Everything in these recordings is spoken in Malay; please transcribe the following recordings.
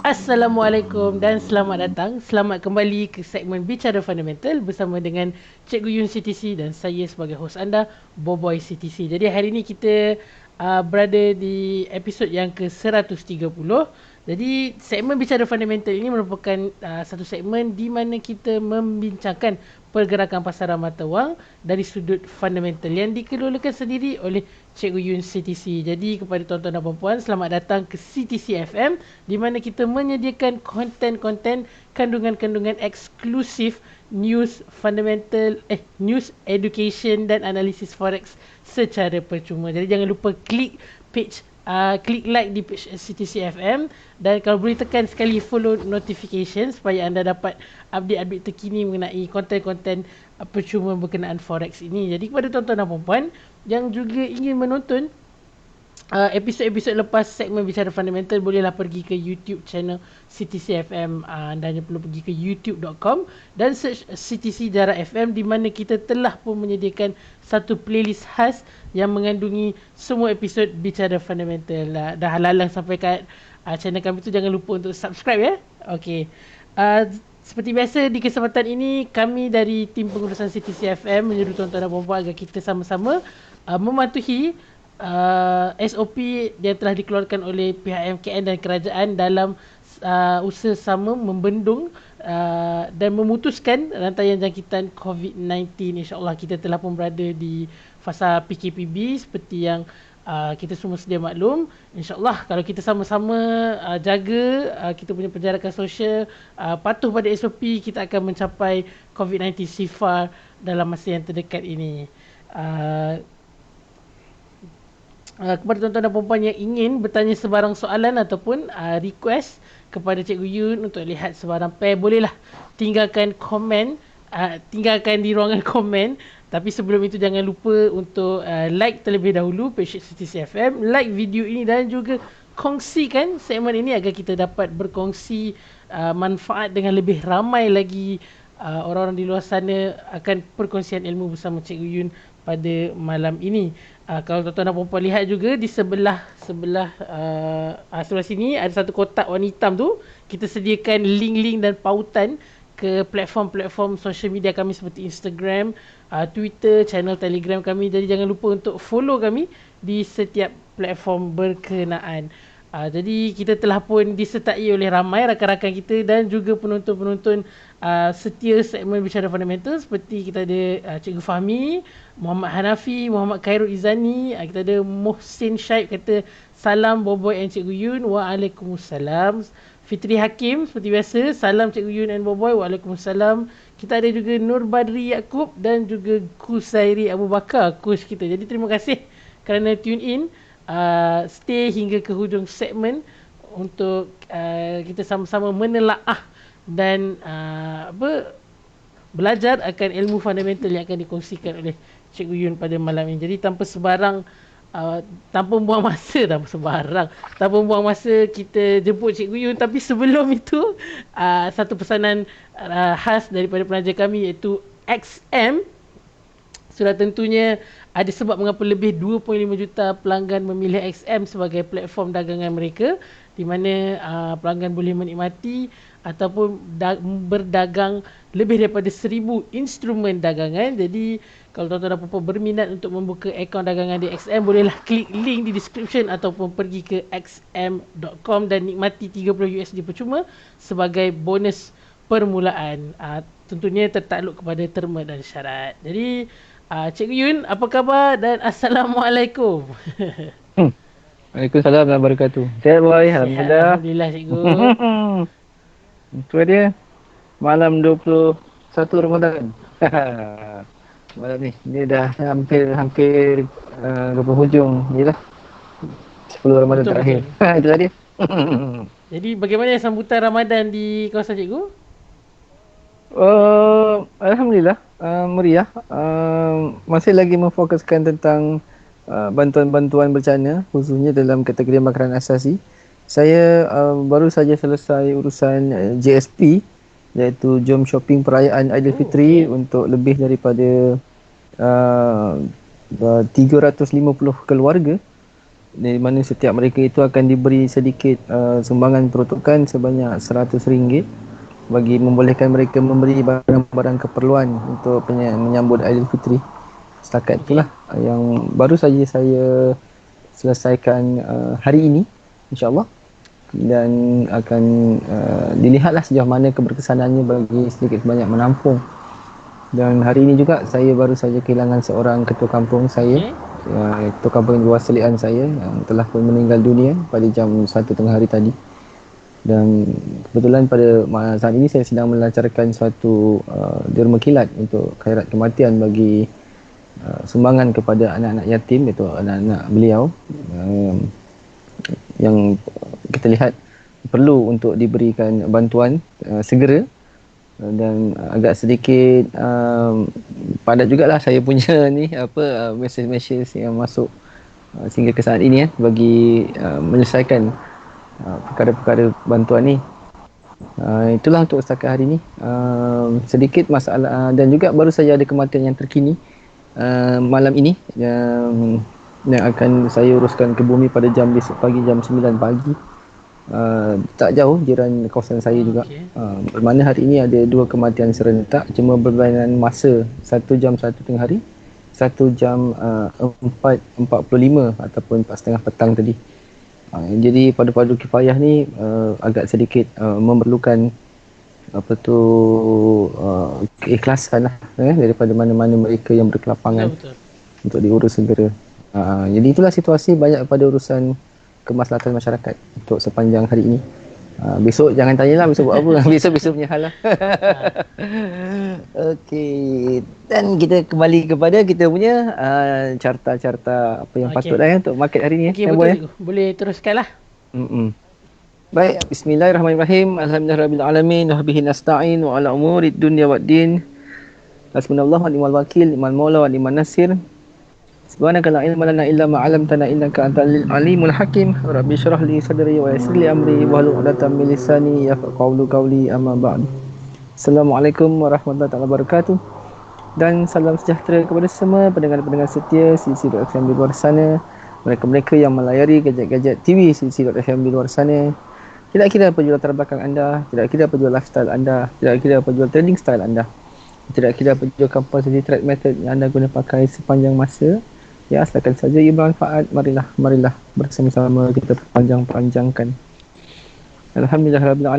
Assalamualaikum dan selamat datang. Selamat kembali ke segmen Bicara Fundamental bersama dengan Cikgu Yun CTC dan saya sebagai host anda, Boboy CTC. Jadi hari ini kita berada di episod yang ke-130. Jadi segmen Bicara Fundamental ini merupakan satu segmen di mana kita membincangkan pergerakan pasaran mata wang dari sudut fundamental yang dikelolakan sendiri oleh Cikgu Yun CTC. Jadi kepada tuan-tuan dan puan-puan, selamat datang ke CTC FM di mana kita menyediakan konten-konten kandungan-kandungan eksklusif news fundamental, news education dan analisis forex secara percuma. Jadi jangan lupa klik page klik like di page CTC FM dan kalau boleh tekan sekali follow notification supaya anda dapat update-update terkini mengenai konten-konten percuma berkenaan forex ini. Jadi kepada tuan-tuan dan puan-puan yang juga ingin menonton episod-episod lepas segmen Bicara Fundamental, bolehlah pergi ke YouTube channel CTC FM. Anda hanya perlu pergi ke youtube.com dan search CTC Darah FM di mana kita telah pun menyediakan satu playlist khas yang mengandungi semua episod Bicara Fundamental. Dah halalang sampai kat channel kami tu, jangan lupa untuk subscribe ya. Okey. Seperti biasa di kesempatan ini kami dari tim pengurusan CTC FM menyeru tuan-tuan dan puan-puan agar kita sama-sama mematuhi SOP yang telah dikeluarkan oleh pihak MKN dan kerajaan dalam usaha sama membendung dan memutuskan rantaian jangkitan COVID-19. InsyaAllah kita telah pun berada di fasa PKPB seperti yang kita semua sedia maklum. InsyaAllah kalau kita sama-sama jaga kita punya penjarakan sosial, patuh pada SOP, kita akan mencapai COVID-19 sifar dalam masa yang terdekat ini. Kepada tuan-tuan dan puan-puan yang ingin bertanya sebarang soalan ataupun request kepada Cikgu Yun untuk lihat sebarang pair, bolehlah tinggalkan komen, tinggalkan di ruangan komen. Tapi sebelum itu jangan lupa untuk like terlebih dahulu page CTC FM, like video ini dan juga kongsikan segmen ini agar kita dapat berkongsi manfaat dengan lebih ramai lagi orang-orang di luar sana akan perkongsian ilmu bersama Cikgu Yun pada malam ini. Kalau tuan-tuan dan puan-puan lihat juga di sebelah sini ada satu kotak warna hitam tu, kita sediakan link-link dan pautan ke platform-platform social media kami seperti Instagram, Twitter, channel Telegram kami. Jadi jangan lupa untuk follow kami di setiap platform berkenaan. Jadi kita telah pun disertai oleh ramai rakan-rakan kita dan juga penonton-penonton setia segmen Bicara Fundamental seperti kita ada Cikgu Fahmi, Muhammad Hanafi, Muhammad Khairul Izani, kita ada Mohsin Syaib kata salam Boboy and Cikgu Yun. Waalaikumsalam. Fitri Hakim seperti biasa, salam Cikgu Yun and Boboy. Waalaikumsalam. Kita ada juga Nur Badri Yaakob dan juga Kusairi Abu Bakar, coach kita. Jadi terima kasih kerana tune in, stay hingga ke hujung segmen untuk kita sama-sama menelaah dan belajar akan ilmu fundamental yang akan dikongsikan oleh Cikgu Yun pada malam ini. Jadi tanpa buang masa kita jemput Cikgu Yun. Tapi sebelum itu satu pesanan khas daripada penaja kami iaitu XM. Sudah tentunya ada sebab mengapa lebih 2.5 juta pelanggan memilih XM sebagai platform dagangan mereka, di mana pelanggan boleh menikmati ataupun berdagang lebih daripada 1,000 instrumen dagangan. Jadi kalau tuan-tuan dan puan-puan berminat untuk membuka akaun dagangan di XM, bolehlah klik link di description ataupun pergi ke xm.com dan nikmati $30 percuma sebagai bonus permulaan. Tentunya tertakluk kepada terma dan syarat. Jadi Cikgu Yun, apa khabar dan Assalamualaikum. Waalaikumsalam warahmatullahi wabarakatuh. Sihat boy, alhamdulillah. Alhamdulillah Cikgu. Itu dia malam 21 Ramadan. Malam ni dah hampir ke penghujung jelah. 10 Ramadan betul, terakhir. Itu tadi. Jadi bagaimana sambutan Ramadan di kawasan Cikgu? Alhamdulillah meriah. Masih lagi memfokuskan tentang bantuan-bantuan bencana khususnya dalam kategori makanan asasi. Saya baru saja selesai urusan JSP iaitu Jom Shopping Perayaan Aidilfitri untuk lebih daripada 350 keluarga di mana setiap mereka itu akan diberi sedikit sumbangan peruntukan sebanyak RM100 bagi membolehkan mereka memberi barang-barang keperluan untuk menyambut Aidilfitri. Setakat itulah yang baru saja saya selesaikan hari ini, insya-Allah, dan akan dilihatlah sejauh mana keberkesanannya bagi sedikit sebanyak menampung. Dan hari ini juga saya baru saja kehilangan seorang ketua kampung saya, ketua kampung luar selian saya yang telah pun meninggal dunia pada jam 1 tengah hari tadi. Dan kebetulan pada saat ini saya sedang melancarkan suatu derma kilat untuk khairat kematian bagi sumbangan kepada anak-anak yatim, iaitu anak-anak beliau yang kita lihat perlu untuk diberikan bantuan segera. Dan agak sedikit padat jugalah saya punya ni mesej-mesej yang masuk sehingga ke saat ini bagi menyelesaikan perkara-perkara bantuan ni. Itulah untuk setakat hari ni. Sedikit masalah dan juga baru saja ada kematian yang terkini malam ini yang akan saya uruskan ke bumi pada jam besok pagi, jam 9 pagi. Tak jauh jiran kawasan saya juga. Bermakna hari ini ada 2 kematian serentak, cuma berbanding masa 1 jam 1 tengah hari, 1 jam 4.45 ataupun 4.30 petang tadi. Jadi padu-padu kifayah ni agak sedikit memerlukan keikhlasan lah, daripada mana-mana mereka yang berkelapangan. Betul. Untuk diurus segera. Jadi itulah situasi banyak pada urusan kemaslahatan masyarakat untuk sepanjang hari ini. Besok jangan tanyalah besok buat apa. Besok punya hal lah. Okey, dan kita kembali kepada kita punya carta-carta apa yang patutlah untuk market hari ni. Betul. Boleh teruskanlah. Baik, bismillahirrahmanirrahim. Alhamdulillahirabbil wa bihi nasta'in wa ala umurid dunya waddin. Hasbunallahu wa ni'mal wakil, ni'mal maula wa ni'man nasir. Subhanaka la ilma lana illa ma 'allamtana innaka antal alimul hakim. Rabbi shrah li sadri wa yassir li amri wahlul 'uqdatam min lisani yafqahu qawli, amma ba'd. Assalamualaikum warahmatullahi wabarakatuh. Dan salam sejahtera kepada semua pendengar-pendengar setia CC.FM di luar sana, mereka-mereka yang melayari gadget-gadget TV CC.FM di luar sana. Tidak kira apa jua latar belakang anda, tidak kira apa jua lifestyle anda, tidak kira apa jua trading style anda, tidak kira apa jua composition trade method yang anda guna pakai sepanjang masa. Ya, asalkan saja ia bermanfaat, marilah bersama-sama kita panjangkan. Alhamdulillahirabbil.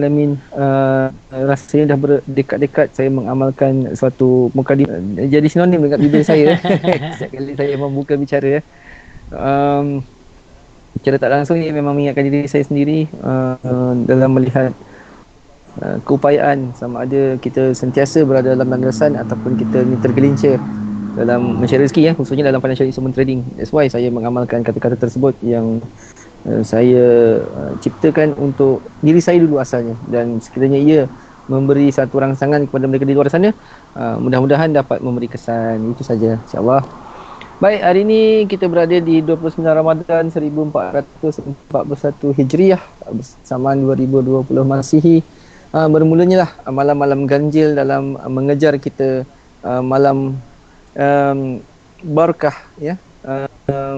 Rasanya dah berdekat-dekat saya mengamalkan suatu mukadimah jadi sinonim dengan bibir saya. Setiap kali saya membuka bicara secara tak langsung ia memang mengingatkan diri saya sendiri dalam melihat keupayaan sama ada kita sentiasa berada dalam landasan ataupun kita ni tergelincir dalam mencari rezeki, khususnya dalam financial instrument trading. That's why saya mengamalkan kata-kata tersebut yang saya ciptakan untuk diri saya dulu asalnya, dan sekiranya ia memberi satu rangsangan kepada mereka di luar sana, mudah-mudahan dapat memberi kesan. Itu saja, insya-Allah. Baik, hari ini kita berada di 29 Ramadan 1441 Hijriah bersamaan 2020 Masihi. Bermulanya lah malam-malam ganjil dalam mengejar kita malam barakah,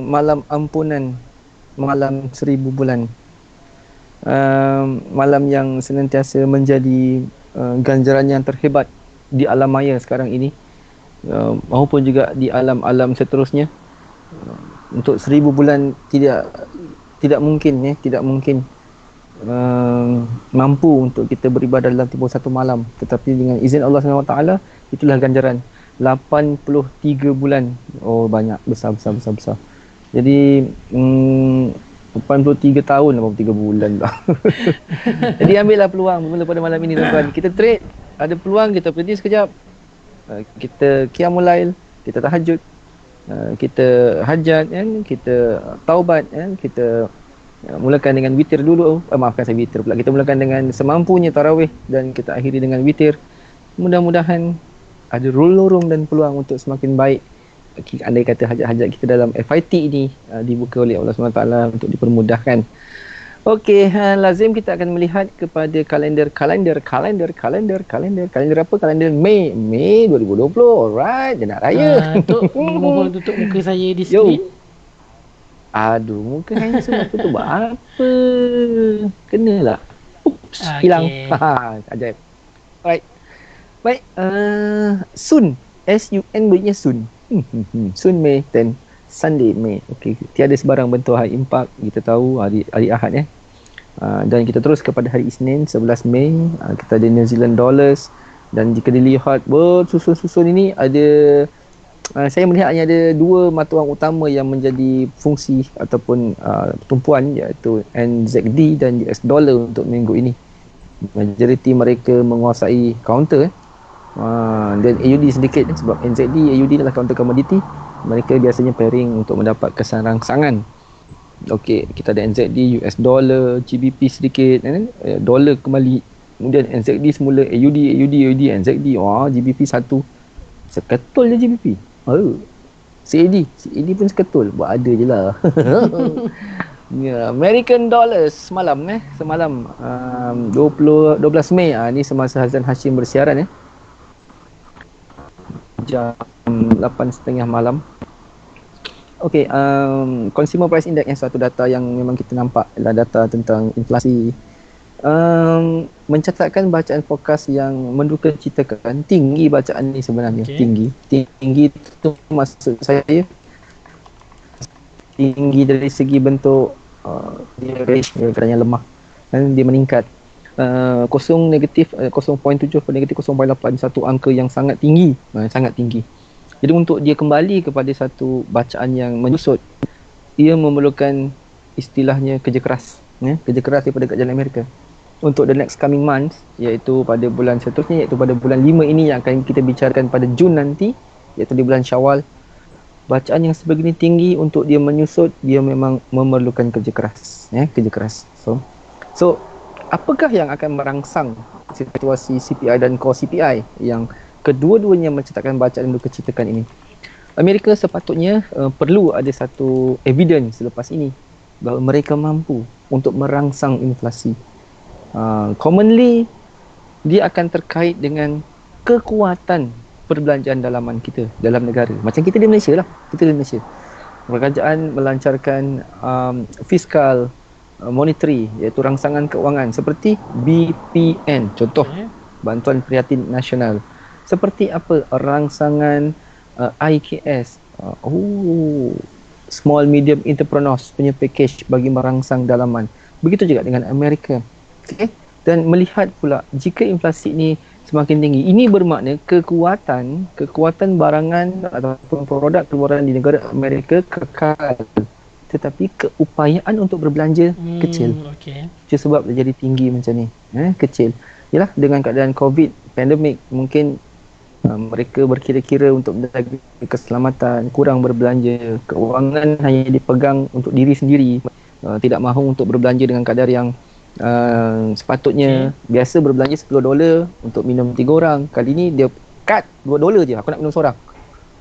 malam ampunan, malam 1000 bulan, malam yang senantiasa menjadi ganjaran yang terhebat di alam maya sekarang ini, maupun juga di alam-alam seterusnya. Untuk 1000 bulan tidak mungkin mampu untuk kita beribadah dalam tempoh satu malam, tetapi dengan izin Allah SWT itulah ganjaran 83 bulan. Oh, banyak, besar. Jadi 83 tahun, 83 bulan lah. Jadi ambillah peluang bermula pada malam ini, tuan-tuan. Kita trade, ada peluang kita berhenti sekejap, kita qiyamul lail, kita tahajud, kita hajat, kita taubat, kita mulakan dengan witir dulu. Maafkan saya, witir pula. Kita mulakan dengan semampunya tarawih dan kita akhiri dengan witir. Mudah-mudahan ada lorong dan peluang untuk semakin baik. Andai kata hajat-hajat kita dalam FIT ini dibuka oleh Allah SWT untuk dipermudahkan. Okey, lazim kita akan melihat kepada kalender apa? Kalender Mei 2020. Alright, dia nak raya. Mohon tutup muka saya di skrin. Aduh, muka handsome aku tu buat apa? Kenalah. Oops, hilang. Okay. Ajaib. Alright. Baik, Sun. S-U-N bunyinya Sun. Sun Mei 10. Sunday Mei. Okey, tiada sebarang bentuk hari impak. Kita tahu hari Ahad ya. Dan kita terus kepada hari Isnin 11 Mei. Kita ada New Zealand Dollars. Dan jika dilihat bersusun-susun ini ada saya melihat hanya ada dua mata wang utama yang menjadi fungsi ataupun tumpuan, iaitu NZD dan US dollar untuk minggu ini. Majoriti mereka menguasai counter dan AUD sedikit sebab NZD, AUD adalah counter komoditi. Mereka biasanya pairing untuk mendapat kesan rangsangan. Okey, kita ada NZD, US dollar, GBP sedikit, dollar kembali. Kemudian NZD semula, AUD, NZD, GBP satu. Seketul je GBP. CAD pun seketul. Buat ada je lah. American dollars semalam 12 Mei ni semasa Hazan Hashim bersiaran jam 8.30 malam. Okey, consumer price index yang satu data yang memang kita nampak adalah data tentang inflasi. Mencatatkan bacaan forecast yang menduka citakan tinggi bacaan ni sebenarnya. Tinggi itu maksud saya tinggi dari segi bentuk dia keadaan lemah dan dia meningkat. 0 negatif 0.7 negatif 0.8, satu angka yang sangat tinggi, Jadi untuk dia kembali kepada satu bacaan yang menyusut, ia memerlukan istilahnya kerja keras daripada kerajaan Amerika untuk the next coming months, iaitu pada bulan seterusnya, iaitu pada bulan 5 ini yang akan kita bicarakan pada Jun nanti, iaitu di bulan Syawal. Bacaan yang sebegini tinggi untuk dia menyusut, dia memang memerlukan kerja keras. So apakah yang akan merangsang situasi CPI dan core CPI yang kedua-duanya mencatatkan bacaan yang dukacitakan ini? Amerika sepatutnya perlu ada satu evidence selepas ini bahawa mereka mampu untuk merangsang inflasi. Commonly dia akan terkait dengan kekuatan perbelanjaan dalaman kita dalam negara. Macam kita di Malaysia lah. Kerajaan melancarkan fiskal monetary, iaitu rangsangan keuangan seperti BPN, contoh Bantuan Prihatin Nasional. Seperti apa rangsangan IKS, Small Medium Entrepreneurs punya package bagi merangsang dalaman. Begitu juga dengan Amerika. Okay? Dan melihat pula jika inflasi ini semakin tinggi, ini bermakna kekuatan barangan ataupun produk keluaran di negara Amerika kekal, tetapi keupayaan untuk berbelanja kecil. Itu sebab dia jadi tinggi macam ni, kecil. Yalah, dengan keadaan COVID, pandemik, mungkin mereka berkira-kira untuk menjaga keselamatan, kurang berbelanja, keuangan hanya dipegang untuk diri sendiri, tidak mahu untuk berbelanja dengan kadar yang sepatutnya. Biasa berbelanja $10 untuk minum 3 orang. Kali ni dia cut $2 je, aku nak minum seorang.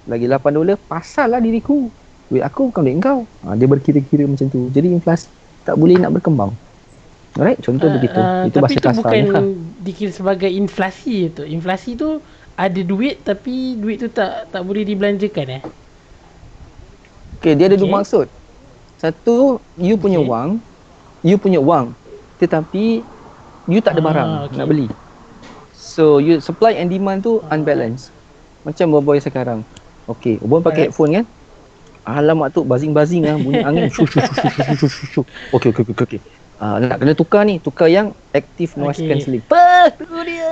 Lagi $8, pasal lah diriku, duit aku bukan duit kau. Dia berkira-kira macam tu. Jadi inflasi tak boleh nak berkembang. Alright, contoh begitu. Itu bahasa kasar. Tapi itu bukan dikira sebagai inflasi tu. Inflasi tu ada duit tapi duit tu tak boleh dibelanjakan dia ada dua maksud. Satu, you punya wang tetapi you tak ada barang nak beli. So you supply and demand tu unbalanced. Macam boy sekarang. Boy pakai headphone kan. Alamak tu bazing-bazing bunyi angin. Okey. Nak kena tukar yang active noise cancelling. Tu dia.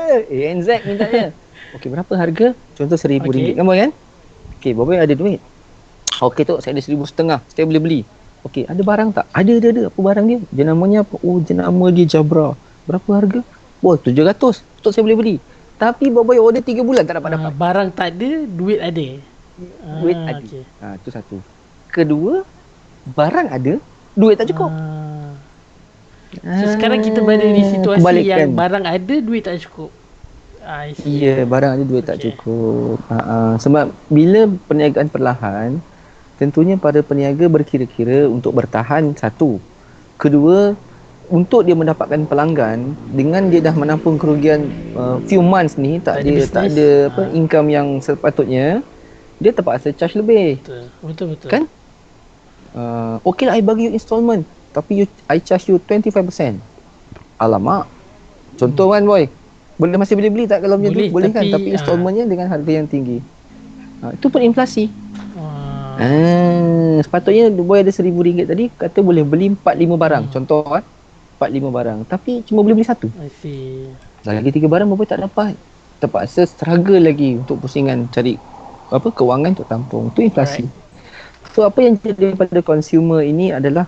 NZ mintanya. Berapa harga? Contoh RM1,000 kan boy kan? Boy ada duit. Tu saya ada RM1,500. Saya boleh beli. Ada barang tak? Ada. Apa barang dia? Jenamanya apa? Jenama dia Jabra. Berapa harga? $700. Betul, saya boleh beli. Tapi boy order 3 bulan tak dapat. Barang tak ada, duit ada. Duit ada. Itu satu. Kedua, barang ada, duit tak cukup. So sekarang kita berada di situasi yang barang ada, duit tak cukup. Ya, barang ada, duit tak cukup. Sebab bila perniagaan perlahan, tentunya para peniaga berkira-kira untuk bertahan, satu. Kedua, untuk dia mendapatkan pelanggan, dengan dia dah menampung kerugian few months ni, tak ada income yang sepatutnya, dia terpaksa charge lebih. Betul. Kan? Okay lah, I bagi you installment, tapi I charge you 25%. Alamak. Contoh kan boy, masih boleh beli tak kalau macam tu? Boleh kan, tapi installmentnya dengan harga yang tinggi. Itu pun inflasi. Sepatutnya boy ada RM1,000 tadi, kata boleh beli 4-5 barang. Contoh kan, 4-5 barang, tapi cuma boleh beli satu. I see. Lagi 3 barang boy tak dapat. Terpaksa struggle lagi untuk pusingan cari kewangan untuk tampung. Itu inflasi. So apa yang jadi pada consumer ini adalah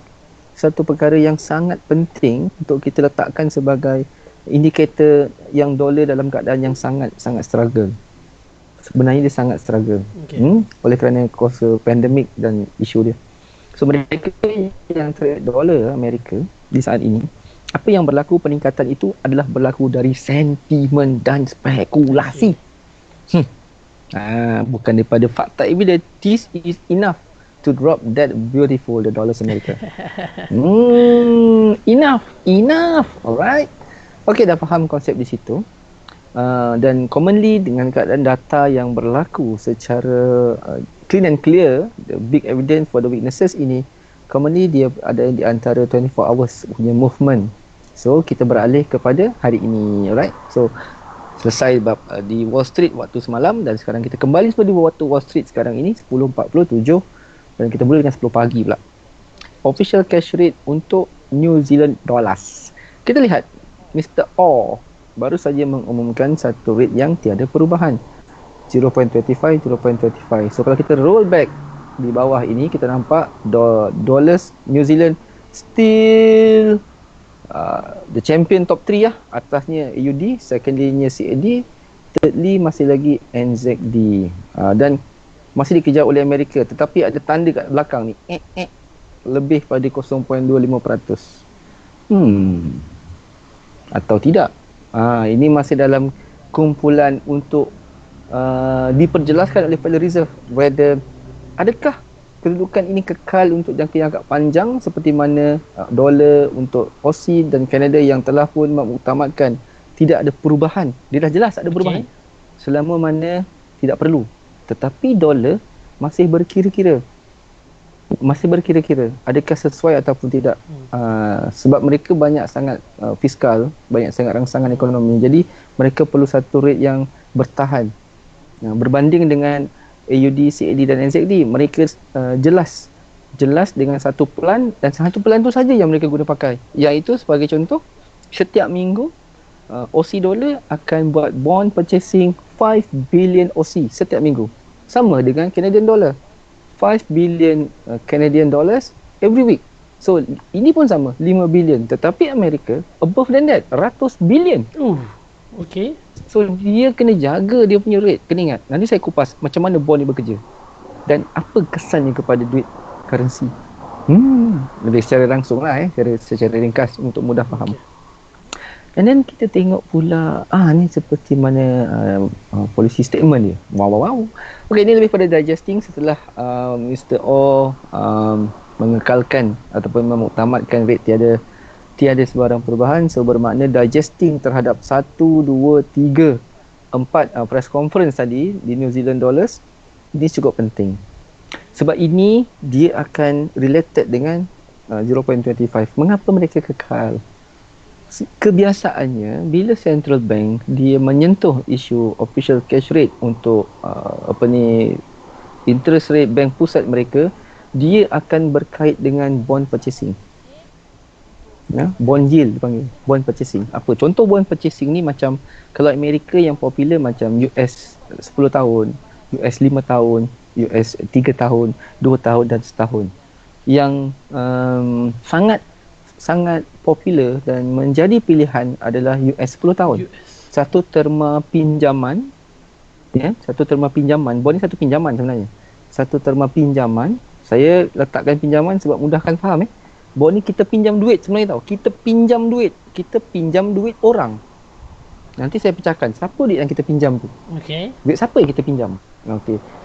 satu perkara yang sangat penting untuk kita letakkan sebagai indikator yang dolar dalam keadaan yang sangat struggle. Sebenarnya dia sangat struggle. Oleh kerana kuasa pandemik dan isu dia. So mereka yang trade dolar Amerika di saat ini, apa yang berlaku peningkatan itu adalah berlaku dari sentimen dan spekulasi. Bukan daripada fakta evidence. This is enough to drop that beautiful the dollars America. Enough. Alright. Okay, dah faham konsep di situ. Dan commonly dengan keadaan data yang berlaku secara clean and clear, the big evidence for the weaknesses ini, commonly dia ada di antara 24 hours punya movement. So kita beralih kepada hari ini, alright. So selesai di Wall Street waktu semalam, dan sekarang kita kembali seperti waktu Wall Street sekarang ini 10.47, dan kita mula dengan 10 pagi pula. Official cash rate untuk New Zealand dollars. Kita lihat Mr. O baru saja mengumumkan satu rate yang tiada perubahan, 0.25. So kalau kita roll back di bawah ini, kita nampak dollars New Zealand still the champion top 3 lah. Atasnya AUD, secondly-nya CAD, thirdly masih lagi NZD, dan masih dikejar oleh Amerika, tetapi ada tanda kat belakang ni lebih pada 0.25%. Atau tidak. Ini masih dalam kumpulan untuk diperjelaskan oleh Federal Reserve whether adakah kedudukan ini kekal untuk jangka yang agak panjang seperti mana dolar untuk Aussie dan Canada yang telah pun mengutamakan tidak ada perubahan. Dia dah jelas ada perubahan. Selama mana tidak perlu. Tetapi dolar masih berkira-kira. Adakah sesuai ataupun tidak. Sebab mereka banyak sangat fiskal, banyak sangat rangsangan ekonomi. Jadi mereka perlu satu rate yang bertahan. Berbanding dengan AUD, CAD dan NZD, mereka jelas dengan satu plan, dan satu plan tu saja yang mereka guna pakai. Iaitu sebagai contoh, setiap minggu Aussie dollar akan buat bond purchasing 5 billion Aussie setiap minggu. Sama dengan Canadian dollar. 5 billion Canadian dollars every week. So ini pun sama, 5 billion. Tetapi Amerika above than that, 100 billion. Okay. So dia kena jaga dia punya rate. Kena ingat, nanti saya kupas macam mana bond ni bekerja dan apa kesannya kepada duit currency. Lebih secara langsung lah, secara ringkas untuk mudah faham. And then kita tengok pula, ni seperti mana policy statement dia. Wow. Okay, ini lebih pada digesting setelah Mr. O mengekalkan ataupun memuktamadkan rate tiada sebarang perubahan. So bermakna digesting terhadap 1, 2, 3, 4 press conference tadi di New Zealand dollars, ini cukup penting. Sebab ini dia akan related dengan 0.25. Mengapa mereka kekal? Kebiasaannya bila central bank dia menyentuh isu official cash rate untuk interest rate bank pusat mereka, dia akan berkait dengan bond purchasing. Bond yield dipanggil, bond purchasing. Apa contoh bond purchasing ni? Macam kalau Amerika yang popular macam US 10 tahun, US 5 tahun, US 3 tahun, 2 tahun dan setahun. Yang sangat popular dan menjadi pilihan adalah US 10 tahun. Satu terma pinjaman, satu terma pinjaman. Bond ni satu pinjaman sebenarnya. Satu terma pinjaman. Saya letakkan pinjaman sebab mudahkan faham. Bond ni kita pinjam duit sebenarnya tau. Kita pinjam duit orang. Nanti saya pecahkan siapa duit yang kita pinjam tu. Duit siapa yang kita pinjam?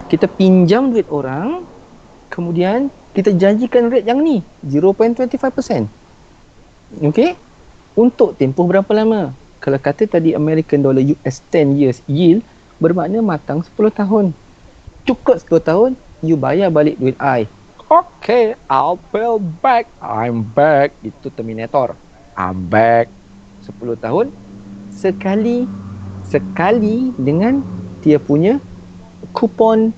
Kita pinjam duit orang, kemudian kita janjikan rate yang ni, 0.25%. Untuk tempoh berapa lama? Kalau kata tadi American dollar US 10 years yield, bermakna matang 10 tahun. Cukup 10 tahun, you bayar balik duit I. Okay, I'll be back. I'm back. Itu Terminator. I'm back. 10 tahun sekali dengan dia punya coupon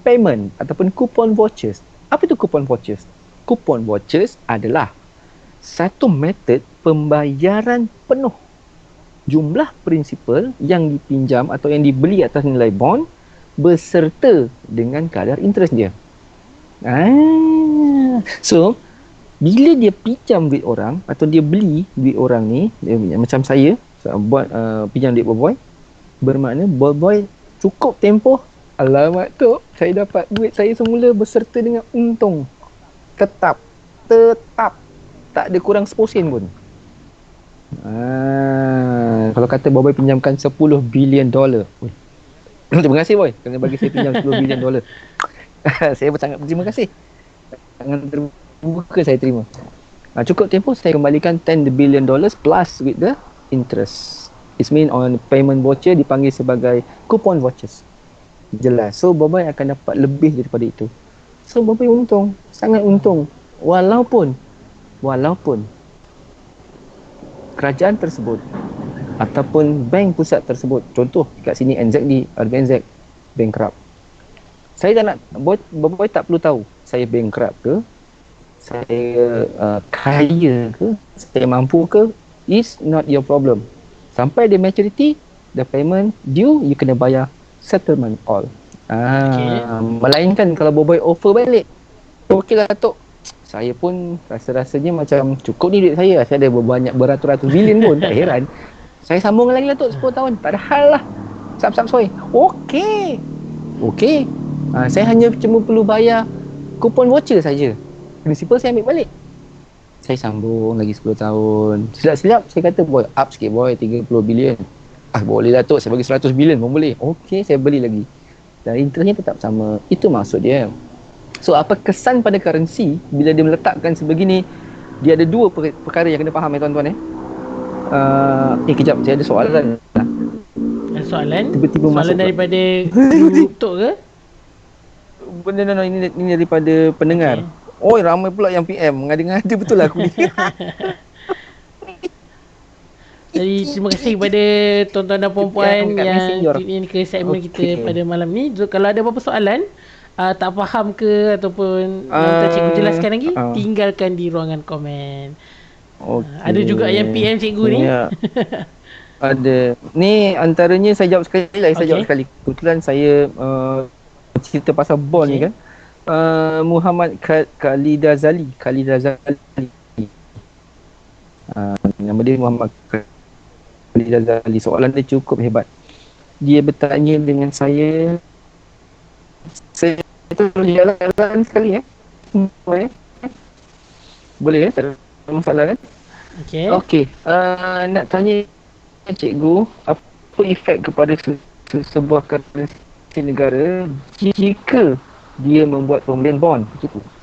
payment ataupun coupon vouchers. Apa itu coupon vouchers? Coupon vouchers adalah satu metod pembayaran penuh jumlah prinsipal yang dipinjam atau yang dibeli atas nilai bond beserta dengan kadar interest dia. So, bila dia pinjam duit orang atau dia beli duit orang ni, macam saya pinjam duit boy, bermakna boy cukup tempoh, alamak tu, saya dapat duit saya semula beserta dengan untung. Tetap. Tak ada kurang 10 sen pun. Kalau kata boy pinjamkan $10 billion. Terima kasih boy kerana bagi saya pinjam $10 billion. Saya sangat berterima kasih. Sangat terbuka saya terima. Cukup tempoh saya kembalikan $10 billion plus with the interest. It mean on payment voucher dipanggil sebagai coupon vouchers. Jelas. So boy akan dapat lebih daripada itu. So boy untung, sangat untung. Walaupun kerajaan tersebut ataupun bank pusat tersebut, contoh kat sini NZD, RBNZ bankrupt. Saya tak nak, boy tak perlu tahu saya bankrupt ke, saya kaya ke, saya mampu ke, is not your problem. Sampai the maturity, the payment due, you kena bayar settlement all. Melainkan kalau boy offer balik, okey lah Tok, saya pun rasa-rasanya macam cukup ni duit saya ada banyak beratus-ratus bilion pun, tak heran. Saya sambung lagi lah Tok 10 tahun, tak ada hal lah. Sap-sap soy. Okey. Saya hanya cuma perlu bayar kupon voucher saja. Prinsipal saya ambil balik. Saya sambung lagi 10 tahun. Silap-silap saya kata boy, up sikit boy, 30 bilion. Boleh lah Tok, saya bagi 100 bilion pun boleh. Okey, saya beli lagi. Dan interestnya tetap sama. Itu maksud dia. So, apa kesan pada currency bila dia meletakkan sebegini? Dia ada dua perkara yang kena faham tuan-tuan. Kejap, saya ada soalan. Soalan? Tiba-tiba soalan masuk daripada Tok ke? No, ini daripada pendengar. Okay. Ramai pula yang PM. Ngada-ngada betul lah aku ni. Jadi terima kasih kepada tuan-tuan dan puan-puan yang tune in ke segmen kita pada malam ni. Kalau ada apa-apa soalan, tak faham ke ataupun nak cikgu jelaskan lagi, tinggalkan di ruangan komen. Ada juga yang PM cikgu ni. Ada. Ni antaranya saya jawab sekali lah. Saya jawab sekali. Kebetulan saya cerita pasal bond ni kan. Muhammad Khalidazali. Nama dia Muhammad Khalidazali. Soalan dia cukup hebat. Dia bertanya dengan saya terus jalan sekali boleh tak ada masalah kan? Okey. Nak tanya cikgu, apa efek kepada sebuah currency negara jika dia membuat pembelian bond?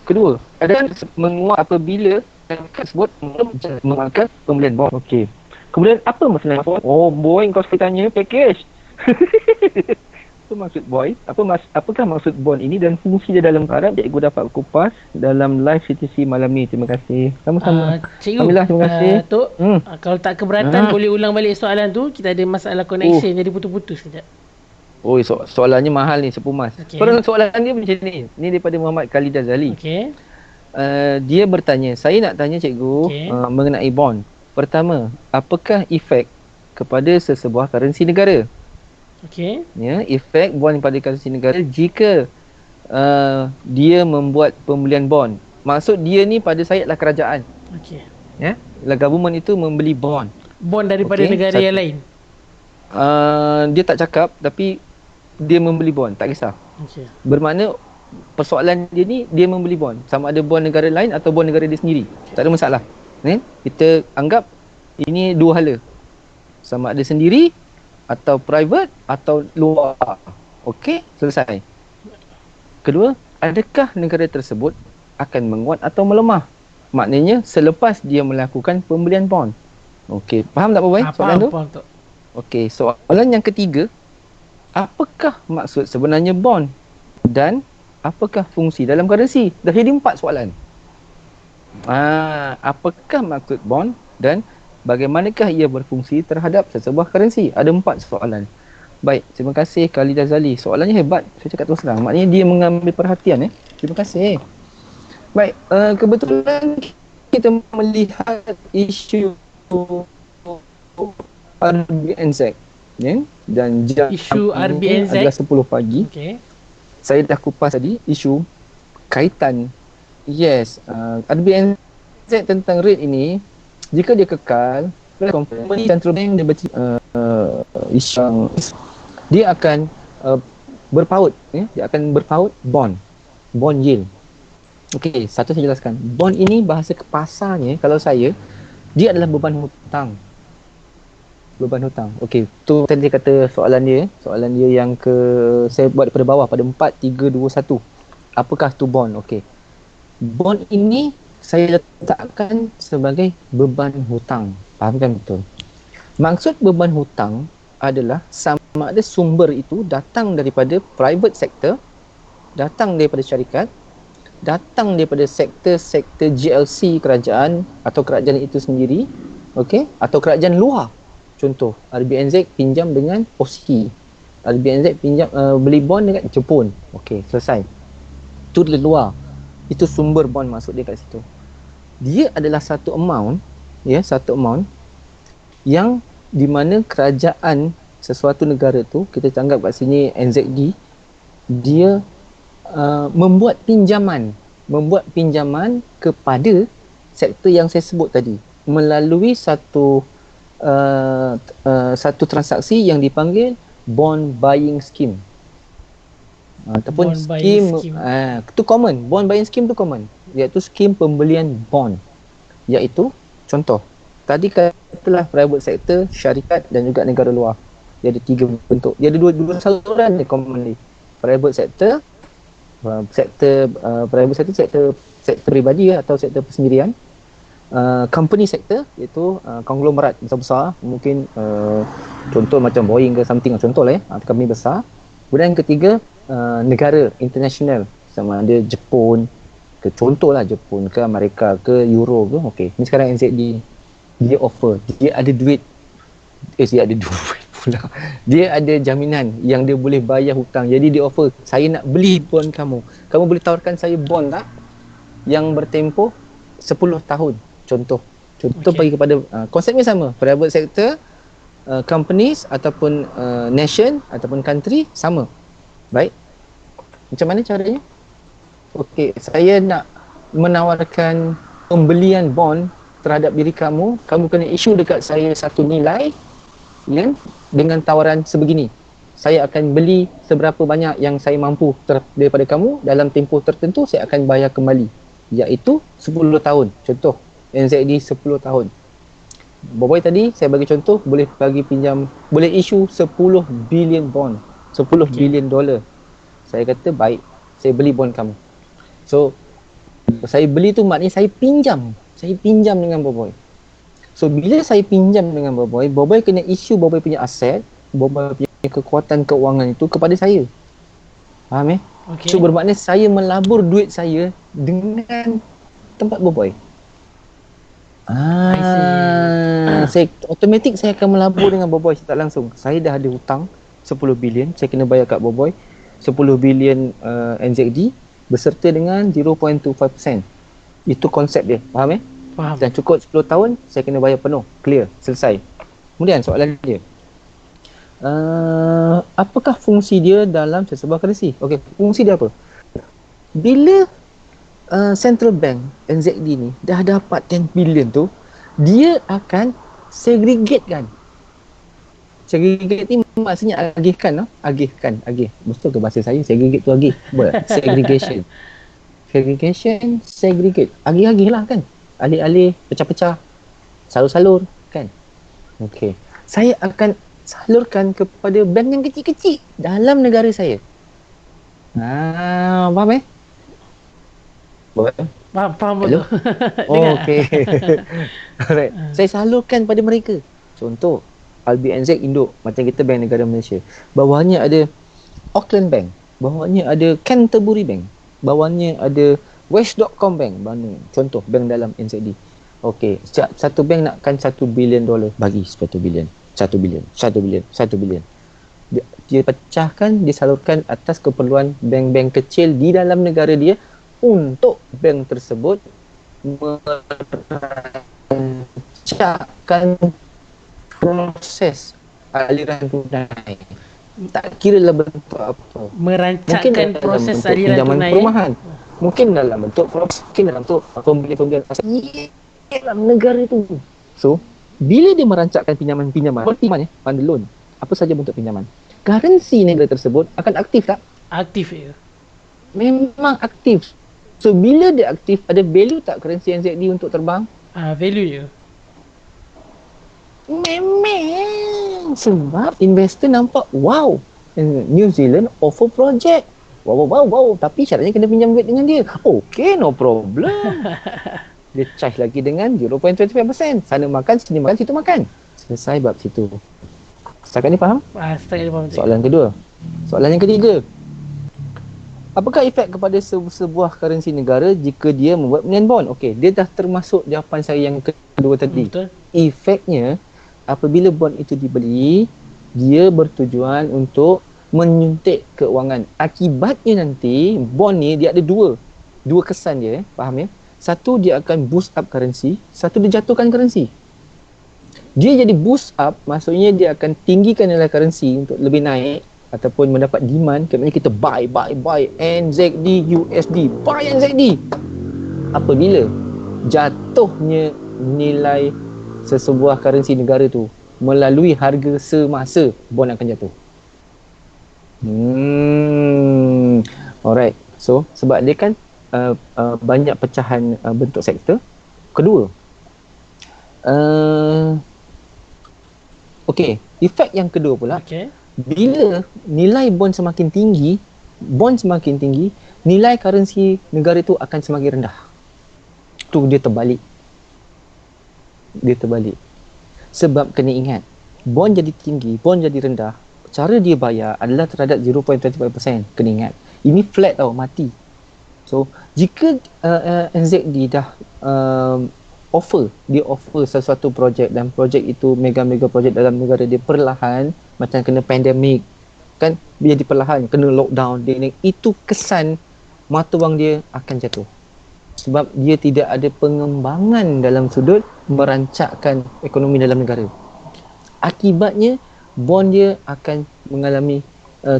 Kedua, ada menguat apabila tersebut menguatkan pembelian bond. Okey. Kemudian apa masalah bond? Boy, kau sekali tanya package. Apa maksud boy? Apakah maksud bond ini dan fungsi dia dalam harap cikgu dapat kupas dalam live CTC malam ni. Terima kasih. Sama-sama. Cikgu, Alhamdulillah, terima kasih. Tok, kalau tak keberatan boleh ulang balik soalan tu. Kita ada masalah connection jadi putus-putus sekejap. Soalannya mahal ni, sepumas. Soalan dia macam ni. Ni daripada Muhammad Khalidazali. Dia bertanya, saya nak tanya cikgu mengenai bond. Pertama, apakah efek kepada sesebuah currency negara? Efek bond pada currency negara jika dia membuat pembelian bond. Maksud dia ni pada saya adalah kerajaan. Government itu membeli bond. Bond daripada negara yang lain. Dia tak cakap tapi dia membeli bond, tak kisah. Bermakna persoalan dia ni dia membeli bond. Sama ada bond negara lain atau bond negara dia sendiri. Tak ada masalah. Kita anggap ini dua hala. Sama ada sendiri atau private atau luar. Okey, selesai. Kedua, adakah negara tersebut akan menguat atau melemah? Maknanya selepas dia melakukan pembelian bond. Okey, faham tak Boy soalan tu? Faham. Okey, soalan yang ketiga, apakah maksud sebenarnya bond dan apakah fungsi dalam currency? Dah jadi 4 soalan. Apakah maksud bond dan bagaimanakah ia berfungsi terhadap sesebuah currency? Ada 4 soalan. Baik, terima kasih Khalida Zali. Soalannya hebat, saya cakap terus terang. Maknanya dia mengambil perhatian. Terima kasih. Baik, kebetulan kita melihat isu RBNZ, dan jam Isu ini RBNZ adalah 10 pagi. Okay. Saya dah kupas tadi isu kaitan RBNZ tentang rate ini. Jika dia kekal, company central bank isu dia akan berpaut, dia akan berpaut bond yield. Okey, satu saya jelaskan. Bond ini bahasa pasarnya kalau saya, dia adalah beban hutang. Beban hutang. Okey, tu tadi kata soalan dia yang saya buat daripada bawah pada 4, 3, 2, 1. Apakah tu bond? Okey. Bond ini saya letakkan sebagai beban hutang. Fahamkan betul? Maksud beban hutang adalah sama ada sumber itu datang daripada private sector, datang daripada syarikat, datang daripada sektor GLC kerajaan atau kerajaan itu sendiri, okey, atau kerajaan luar. Contoh, RBNZ pinjam dengan Aussie, RBNZ pinjam beli bond dengan Jepun. Okey, selesai. Itu dari luar. Itu sumber bond masuk dia kat situ. Dia adalah satu amount yang di mana kerajaan sesuatu negara tu, kita anggap kat sini NZD, dia membuat pinjaman kepada sektor yang saya sebut tadi melalui satu transaksi yang dipanggil bond buying scheme. Ataupun scheme tu common, bond buying scheme tu common, iaitu skim pembelian bond. Iaitu contoh tadi katalah private sector, syarikat dan juga negara luar. Dia ada 3 bentuk. Dia ada dua saluran dia commonly. Private sector, private sector, sektor peribadi atau sektor persendirian. Company sector, iaitu konglomerat besar-besar, mungkin contoh macam Boeing ke something, contoh lah company besar. Kemudian yang ketiga, negara international, sama ada Jepun ke, contohlah Jepun ke Amerika ke Euro ke. Okey, ni sekarang NZD dia offer, dia ada duit pula, dia ada jaminan yang dia boleh bayar hutang. Jadi dia offer, saya nak beli bond kamu boleh tawarkan saya bond tak yang bertempoh 10 tahun. Contoh bagi kepada konsepnya sama, private sector, companies ataupun nation ataupun country sama. Baik, macam mana caranya? Okey, saya nak menawarkan pembelian bond terhadap diri kamu kena issue dekat saya satu nilai, dengan tawaran sebegini. Saya akan beli seberapa banyak yang saya mampu daripada kamu, dalam tempoh tertentu saya akan bayar kembali, iaitu 10 tahun. Contoh NZD 10 tahun. Boboy tadi saya bagi contoh, boleh issue 10 billion bond, 10 billion dollar. Saya kata baik, saya beli bond kamu. So saya beli tu maknanya saya pinjam dengan Boboy. So bila saya pinjam dengan Boboy kena issue Boboy punya aset, Boboy punya kekuatan keuangan itu kepada saya. Faham Okay. So bermakna saya melabur duit saya dengan tempat Boboy. Saya automatik saya akan melabur dengan Boboy tak langsung. Saya dah ada hutang 10 bilion, saya kena bayar kat Boboy 10 bilion NZD beserta dengan 0.25%. Itu konsep dia. Faham Faham. Dan cukup 10 tahun saya kena bayar penuh. Clear, selesai. Kemudian soalan dia, apakah fungsi dia dalam sesebuah currency? Okey, fungsi dia apa? Bila central bank NZD ni dah dapat 10 billion tu, dia akan segregate ni maksudnya agihkan. Betul ke bahasa saya? Segregate tu agih. Segregate. Agih lah kan. Alih-alih pecah-pecah, salur-salur kan. Okey. Saya akan salurkan kepada bank yang kecil-kecil dalam negara saya. Faham Faham betul. Okey. Alright. Saya salurkan pada mereka. Contoh RBNZ induk macam kita Bank Negara Malaysia. Bawahnya ada Auckland Bank, bawahnya ada Canterbury Bank. bawahnya ada West.com Bank, mana contoh bank dalam NZD. Okey, satu bank nakkan $1 billion, bagi 1 bilion, 1 bilion, 1 bilion, 1 bilion. Dia pecahkan, disalurkan atas keperluan bank-bank kecil di dalam negara dia untuk bank tersebut merancangkan proses aliran tunai. Tak kira dalam bentuk apa. Merancangkan proses aliran pinjaman tunai. Perumahan. Mungkin dalam bentuk properti, mungkin dalam bentuk pembelian dalam negara itu. So, bila dia merancangkan pinjaman-pinjaman, seperti mana loan, apa saja bentuk pinjaman, currency negara tersebut akan aktif tak? Aktif ya. Memang aktif. So, bila dia aktif, ada value tak currency NZD untuk terbang? Value ya. Memang. Sebab investor nampak, wow, New Zealand offer project. Wow. Tapi syaratnya kena pinjam duit dengan dia. Okay, no problem. Dia charge lagi dengan 0.25%. Sana makan, sini makan, situ makan. Selesai bab situ. Setakat ni faham? Setakat ni faham. Soalan kedua. Soalan yang ketiga. Apakah efek kepada sebuah currency negara jika dia membuat pembelian bond? Okey, dia dah termasuk jawapan saya yang kedua tadi. Betul. Efeknya, apabila bond itu dibeli, dia bertujuan untuk menyuntik keuangan. Akibatnya nanti, bond ni dia ada dua kesan dia, faham ya? Satu, dia akan boost up currency. Satu, dia jatuhkan currency. Dia jadi boost up, maksudnya dia akan tinggikan nilai currency untuk lebih naik ataupun mendapat demand. Kerana kita buy NZD, USD, buy NZD. Apabila jatuhnya nilai sesebuah currency negara tu melalui harga semasa, bond akan jatuh. Alright. So, sebab dia kan banyak pecahan bentuk sektor. Kedua, okey, efek yang kedua pula. Okey. Bila nilai bond semakin tinggi, nilai currency negara tu akan semakin rendah. Tu dia terbalik. Sebab kena ingat, bond jadi tinggi, bond jadi rendah, cara dia bayar adalah terhadap 0.25%. Kena ingat, ini flat tau, mati. So, jika NZD dah offer sesuatu projek dan projek itu mega projek dalam negara dia perlahan, macam kena pandemik kan, dia perlahan kena lockdown, itu kesan mata wang dia akan jatuh. Sebab dia tidak ada pengembangan dalam sudut merancangkan ekonomi dalam negara. Akibatnya bond dia akan mengalami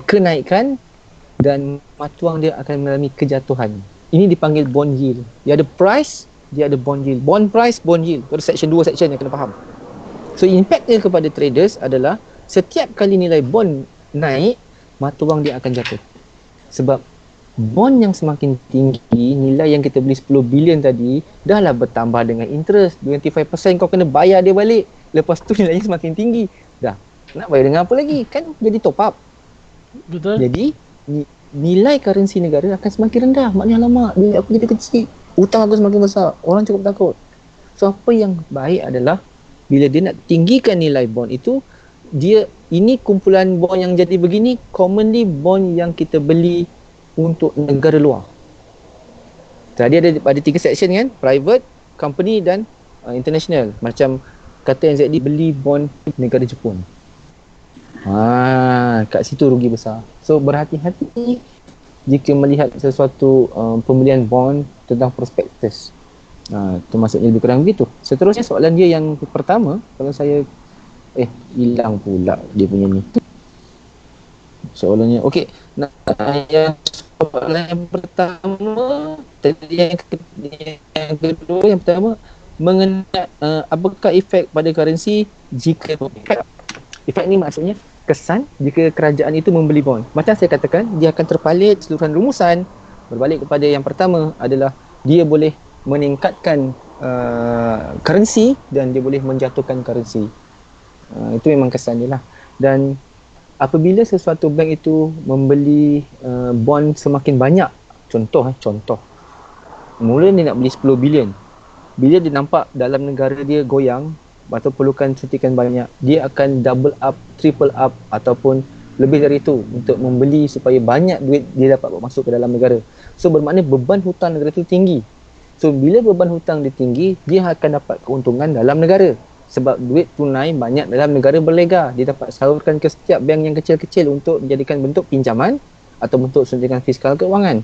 kenaikan dan mata wang dia akan mengalami kejatuhan. Ini dipanggil bond yield. Dia ada price, dia ada bond yield. Bond price, bond yield. Itu ada section 2 section yang kena faham. So impact dia kepada traders adalah setiap kali nilai bond naik, mata wang dia akan jatuh. Sebab bond yang semakin tinggi, nilai yang kita beli 10 bilion tadi, dah lah bertambah dengan interest. 25% kau kena bayar dia balik. Lepas tu nilainya semakin tinggi. Dah, nak bayar dengan apa lagi? Kan jadi top up. Betul. Jadi, nilai currency negara akan semakin rendah. Maknanya alamak, duit aku jadi kecil. Hutang aku semakin besar. Orang cukup takut. So, apa yang baik adalah bila dia nak tinggikan nilai bond itu, ini kumpulan bond yang jadi begini, commonly bond yang kita beli untuk negara luar. Tadi ada 3 section kan, private, company dan international. Macam kata NZD beli bond negara Jepun. Kat situ rugi besar. So berhati-hati jika melihat sesuatu pembelian bond tentang prospektus. Itu maksudnya lebih kurang begitu. Seterusnya soalan dia yang pertama, kalau saya hilang pula dia punya ni. Soalannya, okey. Yang soalan yang pertama, tadi yang kedua, yang pertama mengenai apakah efek pada currency jika efek ni maksudnya kesan jika kerajaan itu membeli bond. Macam saya katakan, dia akan terpalit seluruhan rumusan berbalik kepada yang pertama adalah dia boleh meningkatkan currency dan dia boleh menjatuhkan currency. Itu memang kesan dia lah. Dan apabila sesuatu bank itu membeli bond semakin banyak, contoh mula dia nak beli 10 bilion, bila dia nampak dalam negara dia goyang atau perlukan suntikan banyak, dia akan double up, triple up ataupun lebih dari itu untuk membeli supaya banyak duit dia dapat bawa masuk ke dalam negara. So bermakna beban hutang negara itu tinggi. So bila beban hutang dia tinggi, dia akan dapat keuntungan dalam negara. Sebab duit tunai banyak dalam negara berlega. Dia dapat salurkan ke setiap bank yang kecil-kecil untuk dijadikan bentuk pinjaman atau bentuk suntikan fiskal keuangan.